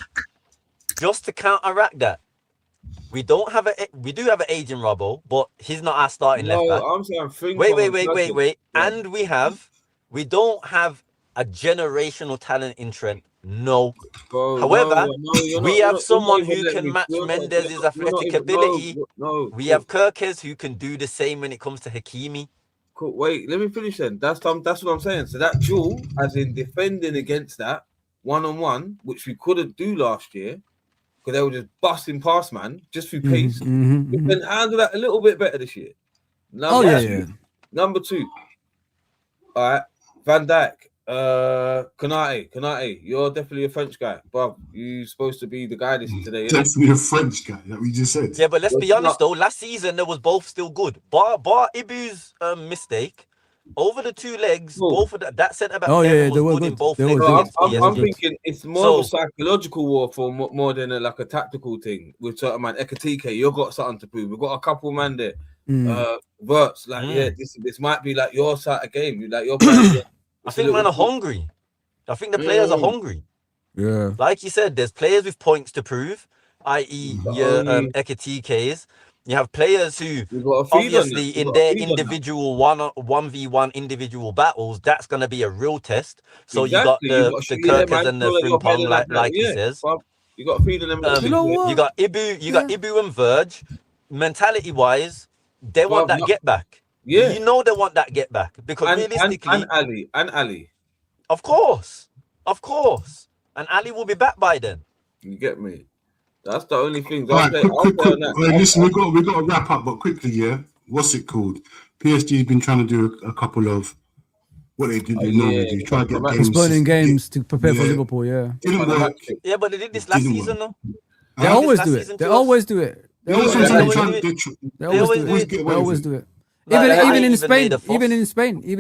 Just to counteract that, we do have an aging Robbo, but he's not our starting left back. I'm saying Wait. Yeah. And we don't have a generational talent in Trent. No. Bro, However, you're we not- have you're someone not even who letting can me- match you're not- Mendes' you're not athletic even- ability. No, We have Kirkes who can do the same when it comes to Hakimi. Cool. Wait, let me finish then. That's what I'm saying. So that duel, as in defending against that one-on-one, which we couldn't do last year, because they were just busting past man just through pace. We can handle that a little bit better this year. Number two. All right, Van Dijk, Konate, you're definitely a French guy, but you're supposed to be the guy this today. Innit? Definitely a French guy, like we just said. Yeah, but let's be It's honest not- though. Last season, they was both still good. Bar Ibu's mistake over the 2 legs. Oh. Both of that centre back Oh, yeah, pairing they were was good in good. both They legs. were So good. against I'm PSG. thinking it's more of a psychological war for more than like a tactical thing with certain man. Ekatike, you've got something to prove. We've got a couple man there. Verts, this might be like your side of game. Like your playing. I think man are hungry. I think the players are hungry. Yeah. Like you said, there's players with points to prove, i.e. your only- Ekatikes. You have players who You got to feed on obviously that. You in gotta their feed on that. individual 1v1 individual battles, that's gonna be a real test. So you got Exactly. You got the to yeah, Kirkers man. and the Know that you're Frimpong, better like he yeah. says. Well, you got to feed on them. You know You what? got Ibu and Verge. Mentality wise, they want Well, that get back. Yeah. You know they want that get back because And realistically, Ali. of course, and Ali will be back by then. You get me? That's the only thing. All right, quick. on that. Listen, we got to wrap up, but quickly, yeah. What's it called? PSG's been trying to do a couple of what they normally do. Try to get games. Postponing games to prepare for yeah. Liverpool. Yeah, Didn't work. Yeah, but they did this last didn't season, work. though. they Huh? always last do season it. They to us. always do it. They Yeah, that's always what I'm do saying. it. They They always do always it. get They away with always it. do it. Like, they Even haven't in even Spain, made a fuss. even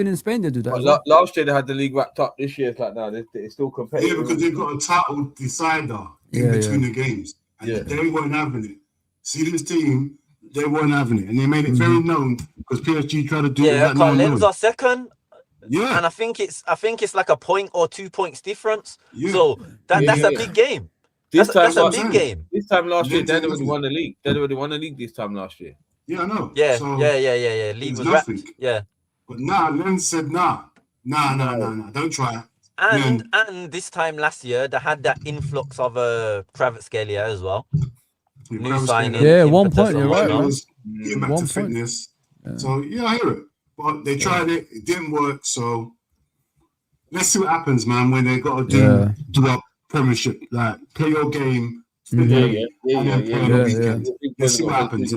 in Spain, they do that. as well. Last year they had the league wrapped up. This year it's like now it's still competitive. Yeah, because they've got a title decider in Yeah, between the games, and Yeah. they weren't having it. See, this team, they weren't having it, and they made it very known because PSG tried to do it Yeah, without no one Carlen's knowing. are second, Yeah, and I think it's like a point or 2 points difference. yeah. So that's Yeah. a big game. This That's a time, big game. this time last year, They they did already nothing. won the league. They already won the league this time last year. Yeah, I know. Yeah, So, yeah. League there's was wrapped. nothing. Yeah, But Len said, nah, don't try it. and this time last year they had that influx of Kvaratskhelia as well. With New Kvaratskhelia. signing. Yeah, 1 impetus point, and you're right, whatnot. man. Was getting back 1 to point. fitness. So yeah, I hear it. But they tried it didn't work. So let's see what happens, man. When they got to do a Premiership, like play your game, and then play on the weekend. Let's see what happens.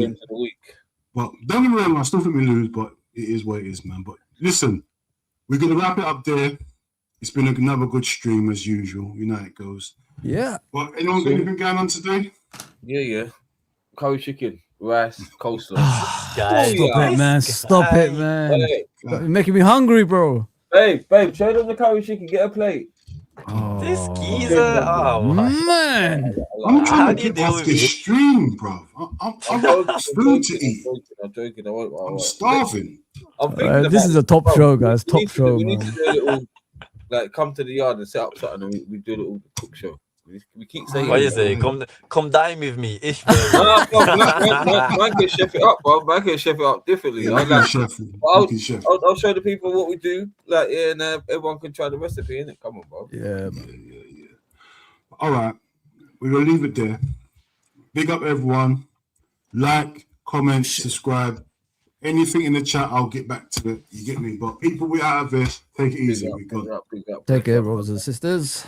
But don't get me wrong, I still think we lose, but it is what it is, man. But listen, we're gonna wrap it up there. It's been another good stream as usual. You know how it goes. Yeah. But anyone got anything going on today? Yeah. Curry chicken, rice, coleslaw. Guys, Stop it, man. Stop it, man. Hey, You're making me hungry, bro. babe, show them the curry chicken. Get a plate. This geezer. Oh my. Man. I'm How trying do to you get deal off with this it? stream, bro. I've got food to eat. I'm joking. I won't. I'm starving. I'm thinking This is a top show, guys. we Top need to- show, We need man. to do a little, like, come to the yard and set up something, and we do a little cook show. We keep saying. What you say? Come dine with me. Ish. Man can chef it up, bro. Man can chef it up differently. Yeah, I'll, we can like, chef. I'll- We can chef. I'll show the people what we do, like, yeah, and everyone can try the recipe, innit? Come on, bro. Yeah, man. Yeah. All right, we're gonna leave it there. Big up everyone. Like, comment, subscribe. Anything in the chat, I'll get back to it. You get me? But people, we out of here. Take it easy. We got. Big up. Take care, brothers and sisters.